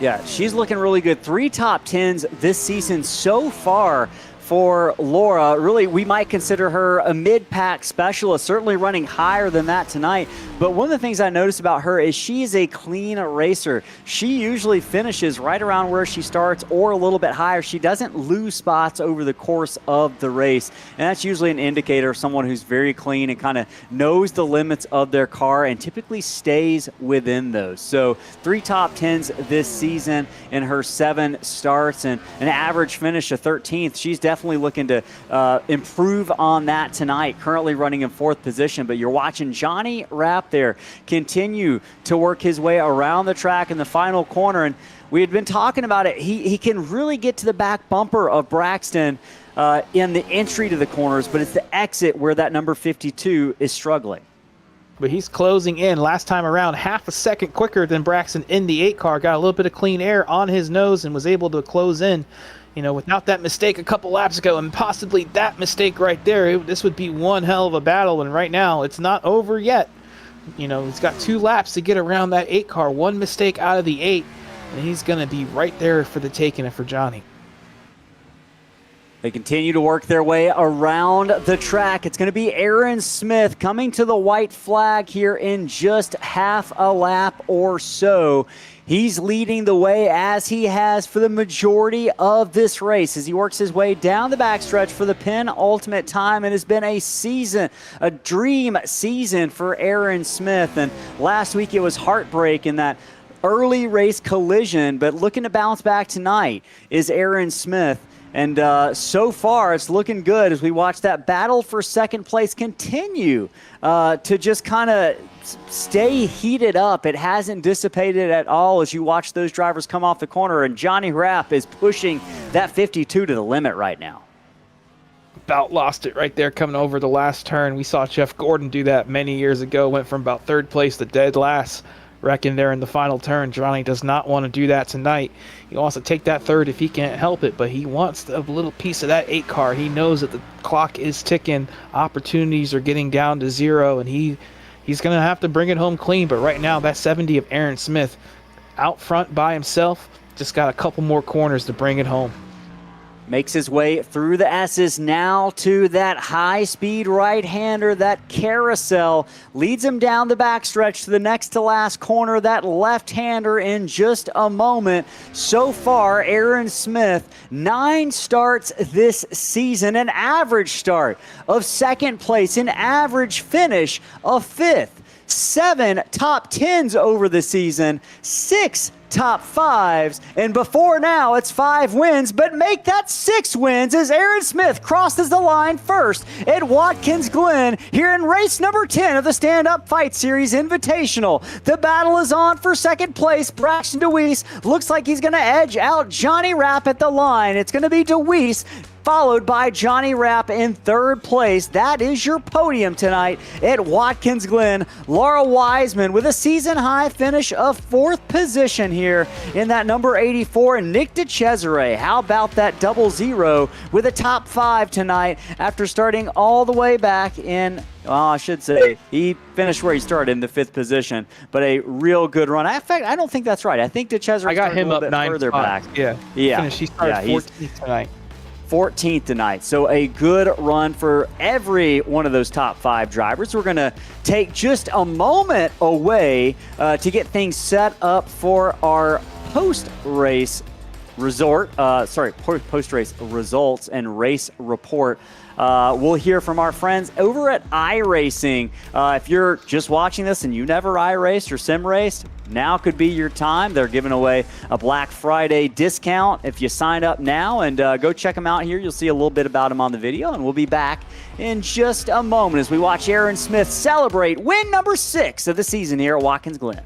Yeah, she's looking really good. 3 top 10s this season so far for Laura. Really, we might consider her a mid-pack specialist, certainly running higher than that tonight. But one of the things I noticed about her is she is a clean racer. She usually finishes right around where she starts or a little bit higher. She doesn't lose spots over the course of the race. And that's usually an indicator of someone who's very clean and kind of knows the limits of their car and typically stays within those. So 3 top 10s this season in her 7 starts and an average finish of 13th. She's definitely looking to improve on that tonight, currently running in 4th position. But you're watching Johnny Rapp there continue to work his way around the track in the final corner, and we had been talking about it. He can really get to the back bumper of Braxton in the entry to the corners, but it's the exit where that number 52 is struggling. But he's closing in last time around, half a second quicker than Braxton in the 8 car, got a little bit of clean air on his nose and was able to close in. You know, without that mistake a couple laps ago and possibly that mistake right there, this would be one hell of a battle. And right now, it's not over yet. You know, he's got 2 laps to get around that 8 car. 1 mistake out of the 8, and he's going to be right there for the taking it for Johnny. They continue to work their way around the track. It's going to be Aaron Smith coming to the white flag here in just half a lap or so. He's leading the way as he has for the majority of this race as he works his way down the backstretch for the penultimate time. It has been a season, a dream season for Aaron Smith. And last week it was heartbreak in that early race collision, but looking to bounce back tonight is Aaron Smith. And so far, it's looking good as we watch that battle for second place continue to just kind of stay heated up. It hasn't dissipated at all as you watch those drivers come off the corner, and Johnny Rapp is pushing that 52 to the limit right now. About lost it right there coming over the last turn. We saw Jeff Gordon do that many years ago, went from about third place to dead last. Reckon there in the final turn. Johnny does not want to do that tonight. He wants to take that third if he can't help it, but he wants a little piece of that 8 car. He knows that the clock is ticking, opportunities are getting down to 0, and he's going to have to bring it home clean. But right now, that 70 of Aaron Smith out front by himself, just got a couple more corners to bring it home. Makes his way through the S's now to that high-speed right-hander, that Carousel. Leads him down the backstretch to the next to last corner, that left-hander in just a moment. So far, Aaron Smith, 9 starts this season, an average start of second place, an average finish of 5th. 7 top 10s over the season, 6 top 5s, and before now it's 5 wins, but make that 6 wins as Aaron Smith crosses the line first at Watkins Glen here in race number 10 of the Stand Up Fight Series Invitational. The battle is on for second place. Braxton DeWeese looks like he's going to edge out Johnny Rapp at the line. It's going to be DeWeese followed by Johnny Rapp in third place. That is your podium tonight at Watkins Glen. Laura Wiseman with a season-high finish of 4th position here in that number 84. And Nick DeCesare, how about that 00 with a top 5 tonight after starting all the way back in, well, I should say he finished where he started in the 5th position, but a real good run. In fact, I don't think that's right. I think DeCesare I got him up 9 further spots. back. Yeah. He started 14th tonight. 14th tonight. So a good run for every one of those top 5 drivers. We're going to take just a moment away to get things set up for our post-race post-race results and race report. We'll hear from our friends over at iRacing. If you're just watching this and you never iRaced or sim raced, now could be your time. They're giving away a Black Friday discount if you sign up now, and go check them out here. You'll see a little bit about them on the video, and we'll be back in just a moment as we watch Aaron Smith celebrate win number 6 of the season here at Watkins Glen.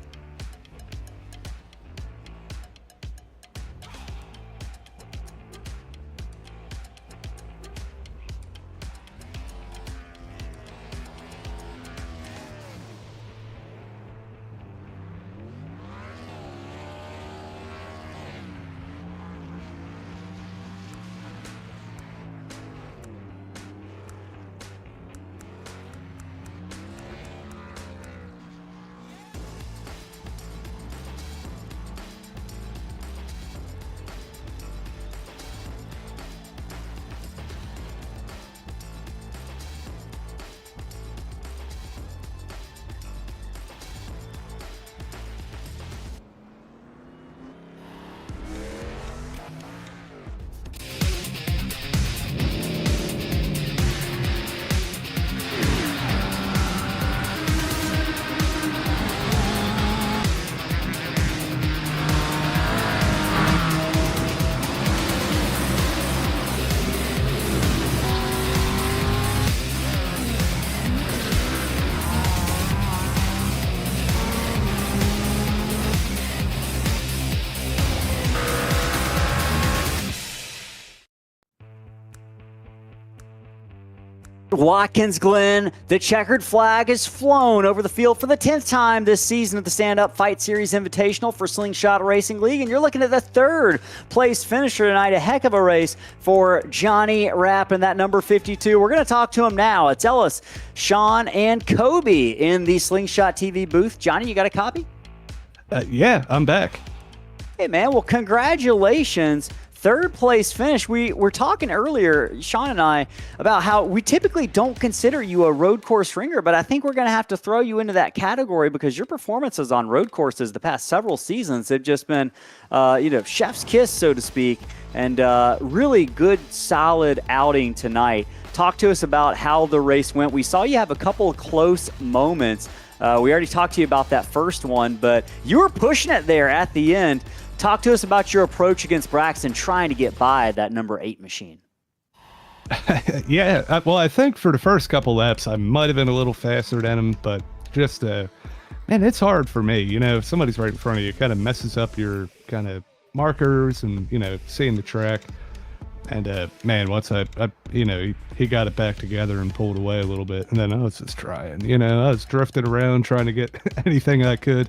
Watkins Glen, the checkered flag is flown over the field for the 10th time this season of the Stand Up Fight Series Invitational for Slingshot Racing League, and you're looking at the 3rd place finisher tonight. A heck of a race for Johnny Rapp and that number 52. We're going to talk to him now. It's Ellis, Sean, and Kobe in the Slingshot TV booth. Johnny, you got a copy? Yeah, I'm back. Hey, man. Well, congratulations. 3rd place finish. We were talking earlier, Sean and I, about how we typically don't consider you a road course ringer, but I think we're going to have to throw you into that category because your performances on road courses the past several seasons have just been, chef's kiss, so to speak, and really good, solid outing tonight. Talk to us about how the race went. We saw you have a couple of close moments We already talked to you about that first one, but you were pushing it there at the end. Talk to us about your approach against Braxton trying to get by that number 8 machine. Yeah, well, I think for the first couple laps, I might have been a little faster than him, but just, man, it's hard for me. You know, if somebody's right in front of you, it kind of messes up your kind of markers and, you know, seeing the track. And, man, once he got it back together and pulled away a little bit, and then I was just trying, you know, I was drifting around trying to get anything I could,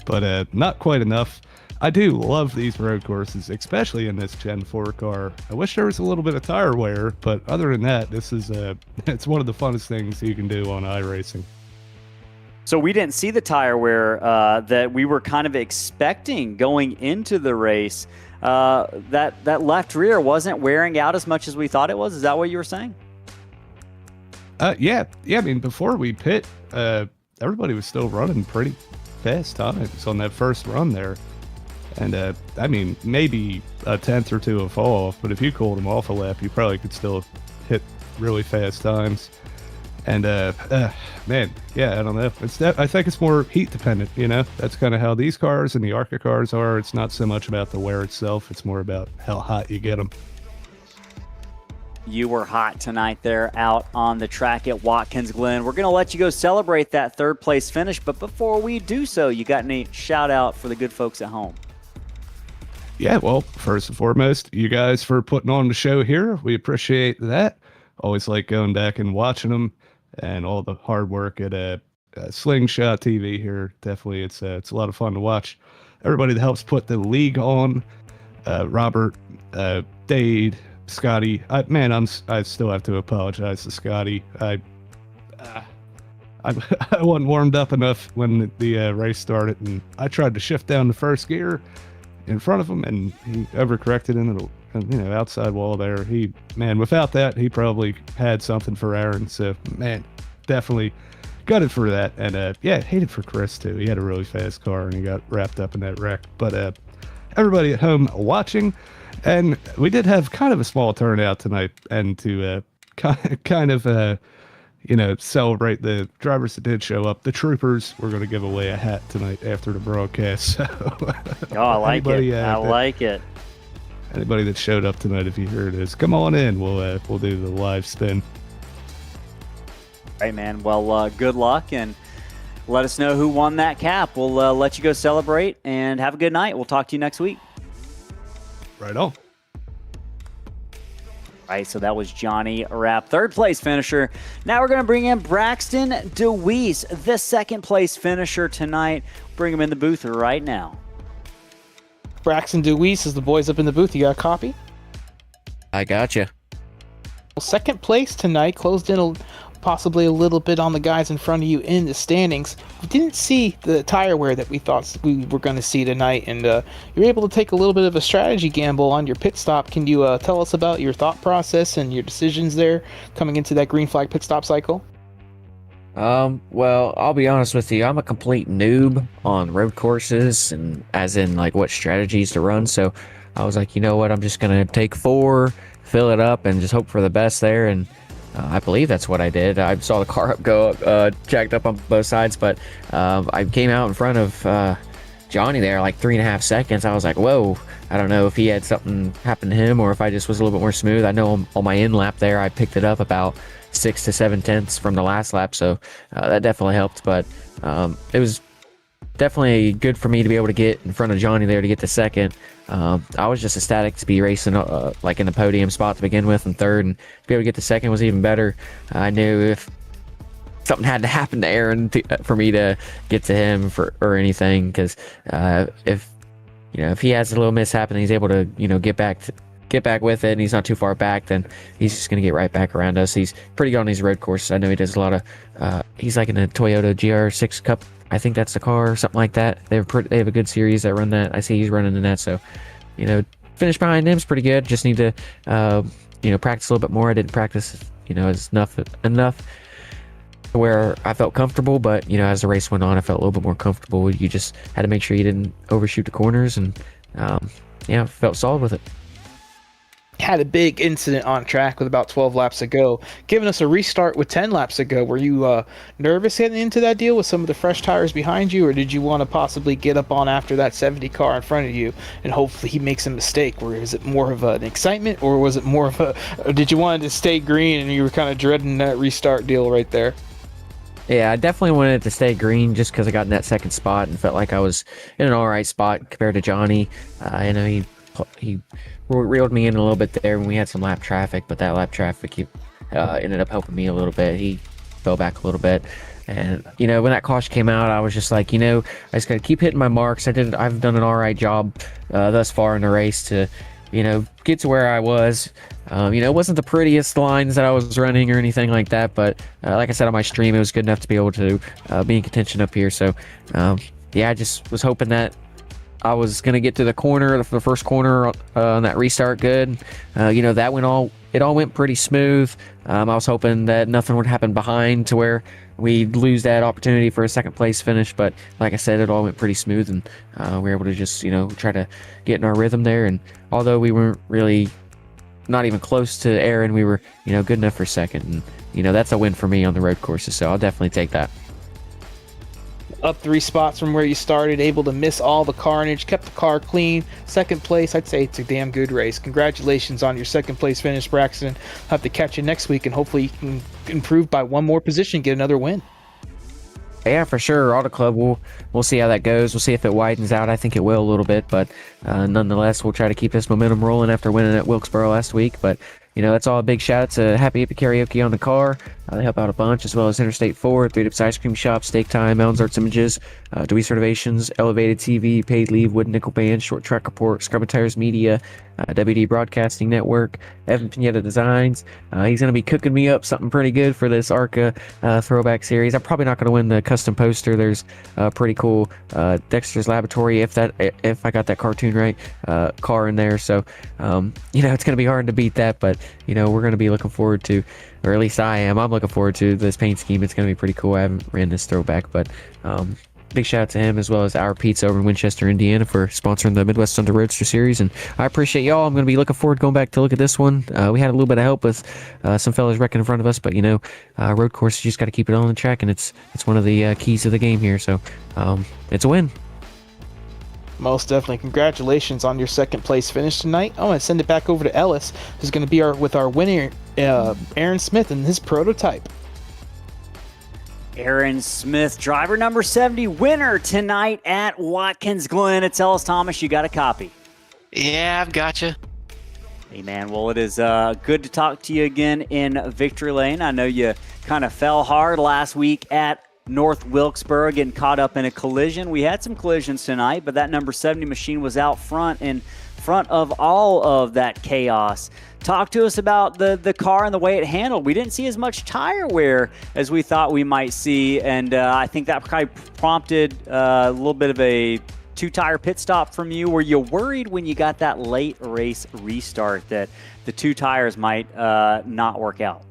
but not quite enough. I do love these road courses, especially in this Gen 4 car. I wish there was a little bit of tire wear, but other than that, this is it's one of the funnest things you can do on iRacing. So we didn't see the tire wear that we were kind of expecting going into the race. That left rear wasn't wearing out as much as we thought it was. Is that what you were saying? Yeah. I mean, before we pit, everybody was still running pretty fast times on that first run there. And, I mean, maybe a tenth or two of fall off, but if you cooled them off a lap, you probably could still hit really fast times. And, man, yeah, I don't know. I think it's more heat dependent, you know? That's kind of how these cars and the ARCA cars are. It's not so much about the wear itself. It's more about how hot you get them. You were hot tonight there out on the track at Watkins Glen. We're going to let you go celebrate that third place finish, but before we do so, you got any shout out for the good folks at home? Yeah, well, first and foremost, you guys for putting on the show here. We appreciate that. Always like going back and watching them and all the hard work at Slingshot TV here. Definitely, it's a lot of fun to watch. Everybody that helps put the league on, Robert, Dade, Scotty. I still have to apologize to Scotty. I wasn't warmed up enough when the race started, and I tried to shift down the first gear in front of him, and he overcorrected into the outside wall there. Without that, he probably had something for Aaron. So, man, definitely gutted for that. And, hated for Chris, too. He had a really fast car, and he got wrapped up in that wreck. But everybody at home watching, and we did have kind of a small turnout tonight, and to celebrate the drivers that did show up. The troopers, we're going to give away a hat tonight after the broadcast. So, I like it. I like it. Anybody that showed up tonight, if you hear this, come on in. We'll do the live spin. All right, man. Well, good luck, and let us know who won that cap. We'll let you go celebrate, and have a good night. We'll talk to you next week. Right on. Right, so that was Johnny Rapp, third place finisher. Now we're going to bring in Braxton DeWeese, the second place finisher tonight. Bring him in the booth right now. Braxton DeWeese is the boys up in the booth. You got a copy? I gotcha. Well, second place tonight, closed in possibly a little bit on the guys in front of you in the standings. We didn't see the tire wear that we thought we were going to see tonight, and you're able to take a little bit of a strategy gamble on your pit stop. Can you tell us about your thought process and your decisions there coming into that green flag pit stop cycle? Well, I'll be honest with you. I'm a complete noob on road courses, and as in like what strategies to run. So I was like, you know what? I'm just going to take 4, fill it up, and just hope for the best there. And I believe that's what I did. I saw the car go up, jacked up on both sides, but I came out in front of Johnny there like 3.5 seconds. I was like, whoa. I don't know if he had something happen to him or if I just was a little bit more smooth. I know on my in lap there, I picked it up about 6 to 7 tenths from the last lap, so that definitely helped. But it was definitely good for me to be able to get in front of Johnny there to get to second. I was just ecstatic to be racing like in the podium spot to begin with, and third, and to be able to get to second was even better. I knew if something had to happen to Aaron for me to get to him or anything, because if he has a little mishap and he's able to get back with it and he's not too far back, then he's just going to get right back around us. He's pretty good on these road courses. I know he does a lot of he's like in a Toyota GR6 Cup, I think that's the car or something like that. They have a good series that run that. I see he's running in that, so finish behind him is pretty good. Just need to practice a little bit more. I didn't practice as enough where I felt comfortable, but as the race went on, I felt a little bit more comfortable. You just had to make sure you didn't overshoot the corners, and felt solid with it. had a big incident on track with about 12 laps to go, giving us a restart with 10 laps to go. Were you nervous heading into that deal with some of the fresh tires behind you, or did you want to possibly get up on after that 70 car in front of you and hopefully he makes a mistake? Or is it more of an excitement, or was it more of a, did you want to stay green and you were kind of dreading that restart deal right there? Yeah, I definitely wanted to stay green just because I got in that second spot and felt like I was in an all right spot compared to Johnny. I know he reeled me in a little bit there when we had some lap traffic, but that lap traffic ended up helping me a little bit. He fell back a little bit. And, you know, when that caution came out, I was just like, you know, I just got to keep hitting my marks. I've done an all right job thus far in the race to, you know, get to where I was. You know, it wasn't the prettiest lines that I was running or anything like that, but like I said on my stream, it was good enough to be able to be in contention up here. So, yeah, I just was hoping that I was going to get to the corner, the first corner on that restart good. You know, it all went pretty smooth. I was hoping that nothing would happen behind to where we'd lose that opportunity for a second place finish. But like I said, it all went pretty smooth, and we were able to just, you know, try to get in our rhythm there. And although we weren't really not even close to Aaron, we were, you know, good enough for second. And, you know, that's a win for me on the road courses. So I'll definitely take that. Up 3 spots from where you started, able to miss all the carnage, kept the car clean. Second place, I'd say it's a damn good race. Congratulations on your second place finish, Braxton. I'll have to catch you next week, and hopefully you can improve by one more position, get another win. Yeah, for sure. Auto Club, we'll see how that goes. We'll see if it widens out. I think it will a little bit, but nonetheless, we'll try to keep this momentum rolling after winning at Wilkesboro last week. But, you know, that's all a big shout out to Happy Hippie Karaoke on the car. They help out a bunch, as well as Interstate 4, 3 Dips Ice Cream Shop, Steak Time, Mounds Arts Images, DeWeese Renovations, Elevated TV, Paid Leave, Wood Nickel Band, Short Track Report, Scrub Tires Media, WD Broadcasting Network, Evan Pineda Designs. He's going to be cooking me up something pretty good for this ARCA throwback series. I'm probably not going to win the custom poster. There's a pretty cool Dexter's Laboratory, if I got that cartoon right, car in there. So, you know, it's going to be hard to beat that, but, you know, we're going to be looking forward to, or at least I am. I'm looking forward to this paint scheme. It's going to be pretty cool. I haven't ran this throwback, but big shout out to him, as well as Our Pizza over in Winchester, Indiana, for sponsoring the Midwest Thunder Roadster Series. And I appreciate y'all. I'm going to be looking forward to going back to look at this one. We had a little bit of help with some fellas wrecking in front of us, but, you know, road course, you just got to keep it on the track, and it's one of the keys to the game here. So it's a win. Most definitely. Congratulations on your second place finish tonight. I'm going to send it back over to Ellis, who's going to be with our winner, Aaron Smith, and his prototype. Aaron Smith, driver number 70, winner tonight at Watkins Glen. It's Ellis Thomas. You got a copy? Yeah, I've got you. Hey, man. Well, it is good to talk to you again in Victory Lane. I know you kind of fell hard last week at North Wilkesboro, getting caught up in a collision. We had some collisions tonight, but that number 70 machine was out front in front of all of that chaos. Talk to us about the car and the way it handled. We didn't see as much tire wear as we thought we might see, and I think that probably prompted a little bit of a 2-tire pit stop from you. Were you worried when you got that late race restart that the 2 tires might not work out?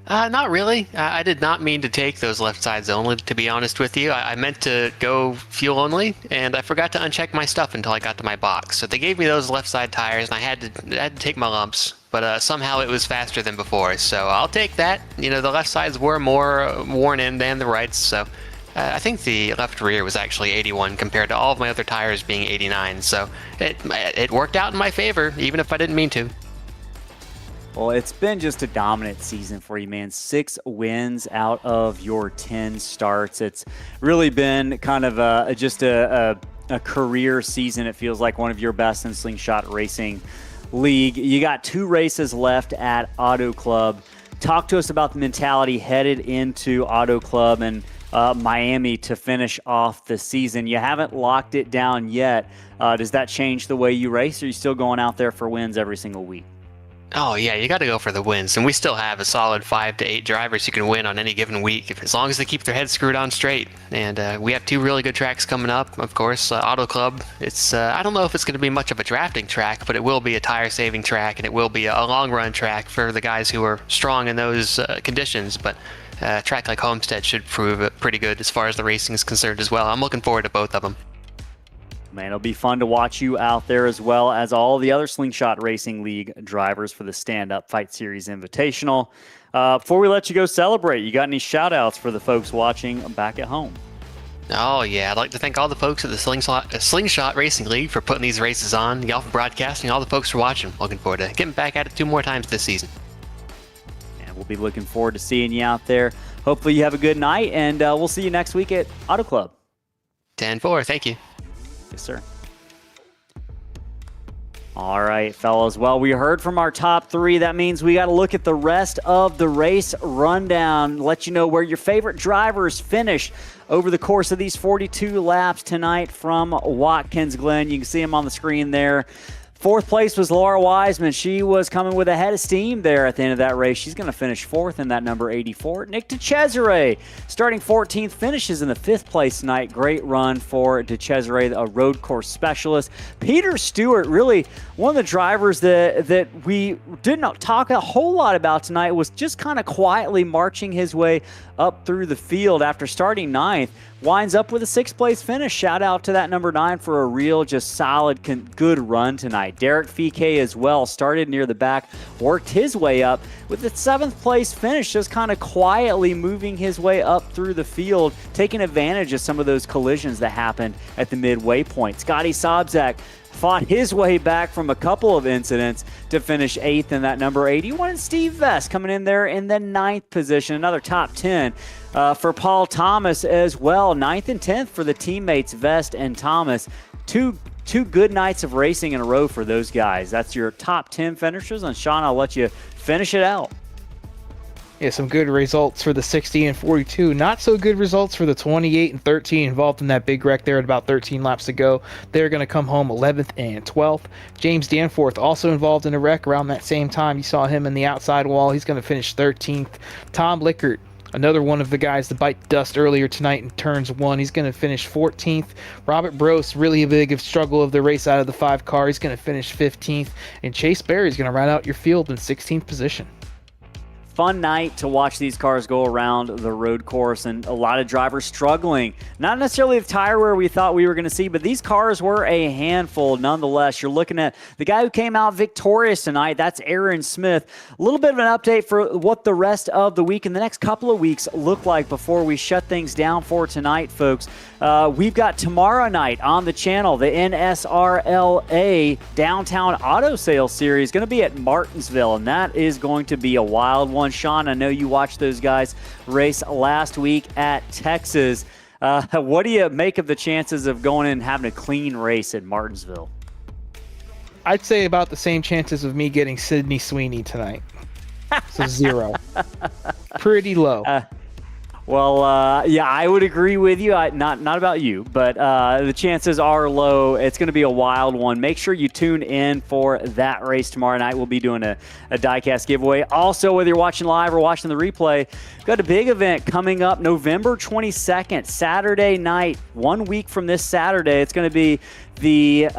Not really. I did not mean to take those left sides only, to be honest with you. I meant to go fuel only, and I forgot to uncheck my stuff until I got to my box. So they gave me those left side tires, and I had to take my lumps. But somehow it was faster than before, so I'll take that. You know, the left sides were more worn in than the rights, so I think the left rear was actually 81 compared to all of my other tires being 89. So it worked out in my favor, even if I didn't mean to. Well, it's been just a dominant season for you, man. 6 wins out of your 10 starts. It's really been kind of just a career season. It feels like one of your best in Slingshot Racing League. You got 2 races left at Auto Club. Talk to us about the mentality headed into Auto Club and Miami to finish off the season. You haven't locked it down yet. Does that change the way you race, or are you still going out there for wins every single week? Oh yeah, you got to go for the wins, and we still have a solid 5 to 8 drivers who can win on any given week, as long as they keep their heads screwed on straight. And we have 2 really good tracks coming up, of course. Auto Club, it's I don't know if it's going to be much of a drafting track, but it will be a tire-saving track, and it will be a long-run track for the guys who are strong in those conditions. But a track like Homestead should prove pretty good as far as the racing is concerned as well. I'm looking forward to both of them. Man, it'll be fun to watch you out there as well as all the other Slingshot Racing League drivers for the Stand-Up Fight Series Invitational. Before we let you go celebrate, you got any shout-outs for the folks watching back at home? Oh, yeah. I'd like to thank all the folks at the Slingshot Racing League for putting these races on, y'all for broadcasting, all the folks for watching. Looking forward to getting back at it 2 more times this season. And we'll be looking forward to seeing you out there. Hopefully you have a good night, and we'll see you next week at Auto Club. 10-4. Thank you. Yes, sir. All right, fellas. Well, we heard from our top 3. That means we got to look at the rest of the race rundown, let you know where your favorite drivers finished over the course of these 42 laps tonight from Watkins Glen. You can see them on the screen there. 4th place was Laura Wiseman. She was coming with a head of steam there at the end of that race. She's going to finish 4th in that number 84. Nick DeCesare, starting 14th, finishes in the 5th place tonight. Great run for DeCesare, a road course specialist. Peter Stewart, really one of the drivers that we didn't talk a whole lot about tonight, was just kind of quietly marching his way up through the field after starting 9th. Winds up with a 6th place finish. Shout out to that number 9 for a real, just solid, good run tonight. Derek Fike as well started near the back, worked his way up with the 7th place finish, just kind of quietly moving his way up through the field, taking advantage of some of those collisions that happened at the midway point. Scotty Sobczak fought his way back from a couple of incidents to finish 8th in that number 81. And Steve Vest coming in there in the 9th position, another top 10 for Paul Thomas as well. 9th and 10th for the teammates Vest and Thomas. Two good nights of racing in a row for those guys. That's your top 10 finishers. And Sean, I'll let you finish it out. Yeah, some good results for the 60 and 42. Not so good results for the 28 and 13 involved in that big wreck there at about 13 laps to go. They're going to come home 11th and 12th. James Danforth also involved in a wreck around that same time. You saw him in the outside wall. He's going to finish 13th. Tom Lickert, another one of the guys to bite dust earlier tonight in turns 1. He's going to finish 14th. Robert Brose, really a big struggle of the race out of the 5 car. He's going to finish 15th. And Chase Berry's going to run out your field in 16th position. Fun night to watch these cars go around the road course, and a lot of drivers struggling. Not necessarily the tire wear we thought we were going to see, but these cars were a handful nonetheless. You're looking at the guy who came out victorious tonight. That's Aaron Smith. A little bit of an update for what the rest of the week and the next couple of weeks look like before we shut things down for tonight, folks. We've got tomorrow night on the channel, the NSRLA Downtown Auto Sales Series, going to be at Martinsville, and that is going to be a wild one. Sean, I know you watched those guys race last week at Texas. What do you make of the chances of going in and having a clean race at Martinsville? I'd say about the same chances of me getting Sydney Sweeney tonight. So 0. Pretty low. Yeah, I would agree with you. Not about you, but the chances are low. It's going to be a wild one. Make sure you tune in for that race tomorrow night. We'll be doing a diecast giveaway. Also, whether you're watching live or watching the replay, we've got a big event coming up November 22nd, Saturday night, 1 week from this Saturday. It's going to be the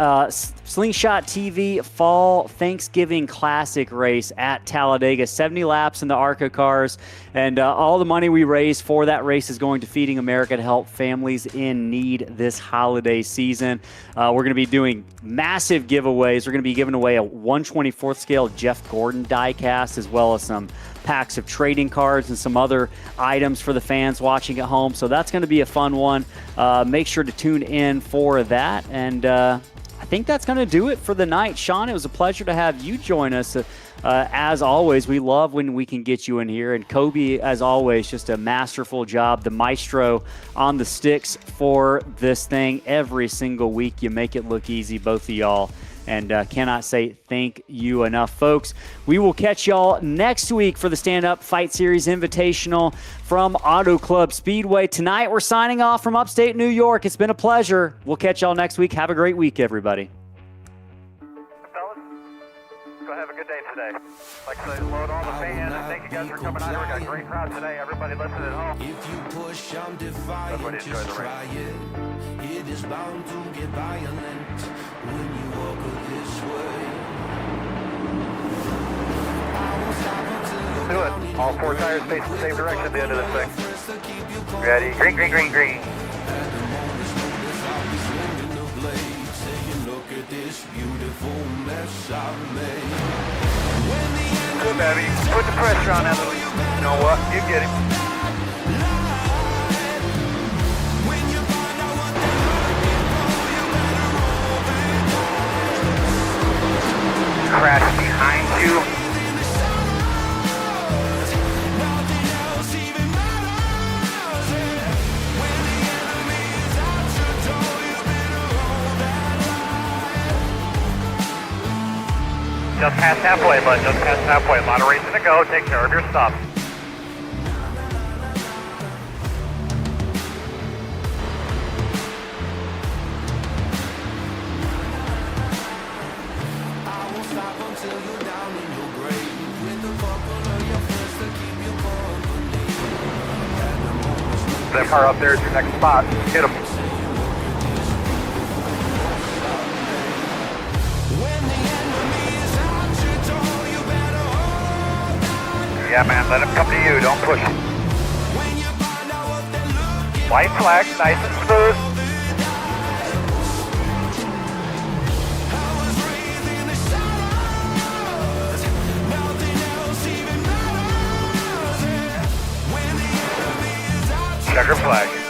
Slingshot TV Fall Thanksgiving Classic race at Talladega. 70 laps in the ARCA cars, and all the money we raise for that race is going to Feeding America to help families in need this holiday season. We're going to be doing massive giveaways. We're going to be giving away a 1/24th scale Jeff Gordon diecast, as well as some packs of trading cards and some other items for the fans watching at home. So that's going to be a fun one. Make sure to tune in for that. And I think that's going to do it for the night. Sean, it was a pleasure to have you join us. As always, we love when we can get you in here. And Kobe, as always, just a masterful job. The maestro on the sticks for this thing every single week. You make it look easy, both of y'all. And cannot say thank you enough, folks. We will catch y'all next week for the Stand Up Fight Series Invitational from Auto Club Speedway. Tonight, we're signing off from upstate New York. It's been a pleasure. We'll catch y'all next week. Have a great week, everybody. Fellas, go have a good day today. Like I said, load all the fans, and thank you guys for coming out. We got a great crowd today. Everybody listening at home. If you push, I'm defiant. Everybody enjoy Just the try it. It is bound to get violent when you walk this way. Do it. All 4 tires face the same direction at the end of this thing. Ready? Green, green, green, green. At the moment, when the zombie swinging the blade. beautiful mess I made. Good, baby. Put the pressure on that. You know what? You get him. Crash behind you. Just past halfway, bud. Just past halfway. A lot of reason to go. Take care of your stuff. That car up there is your next spot. Hit him. Yeah, man, let him come to you. Don't push him. White flag, nice and smooth. Checker flag.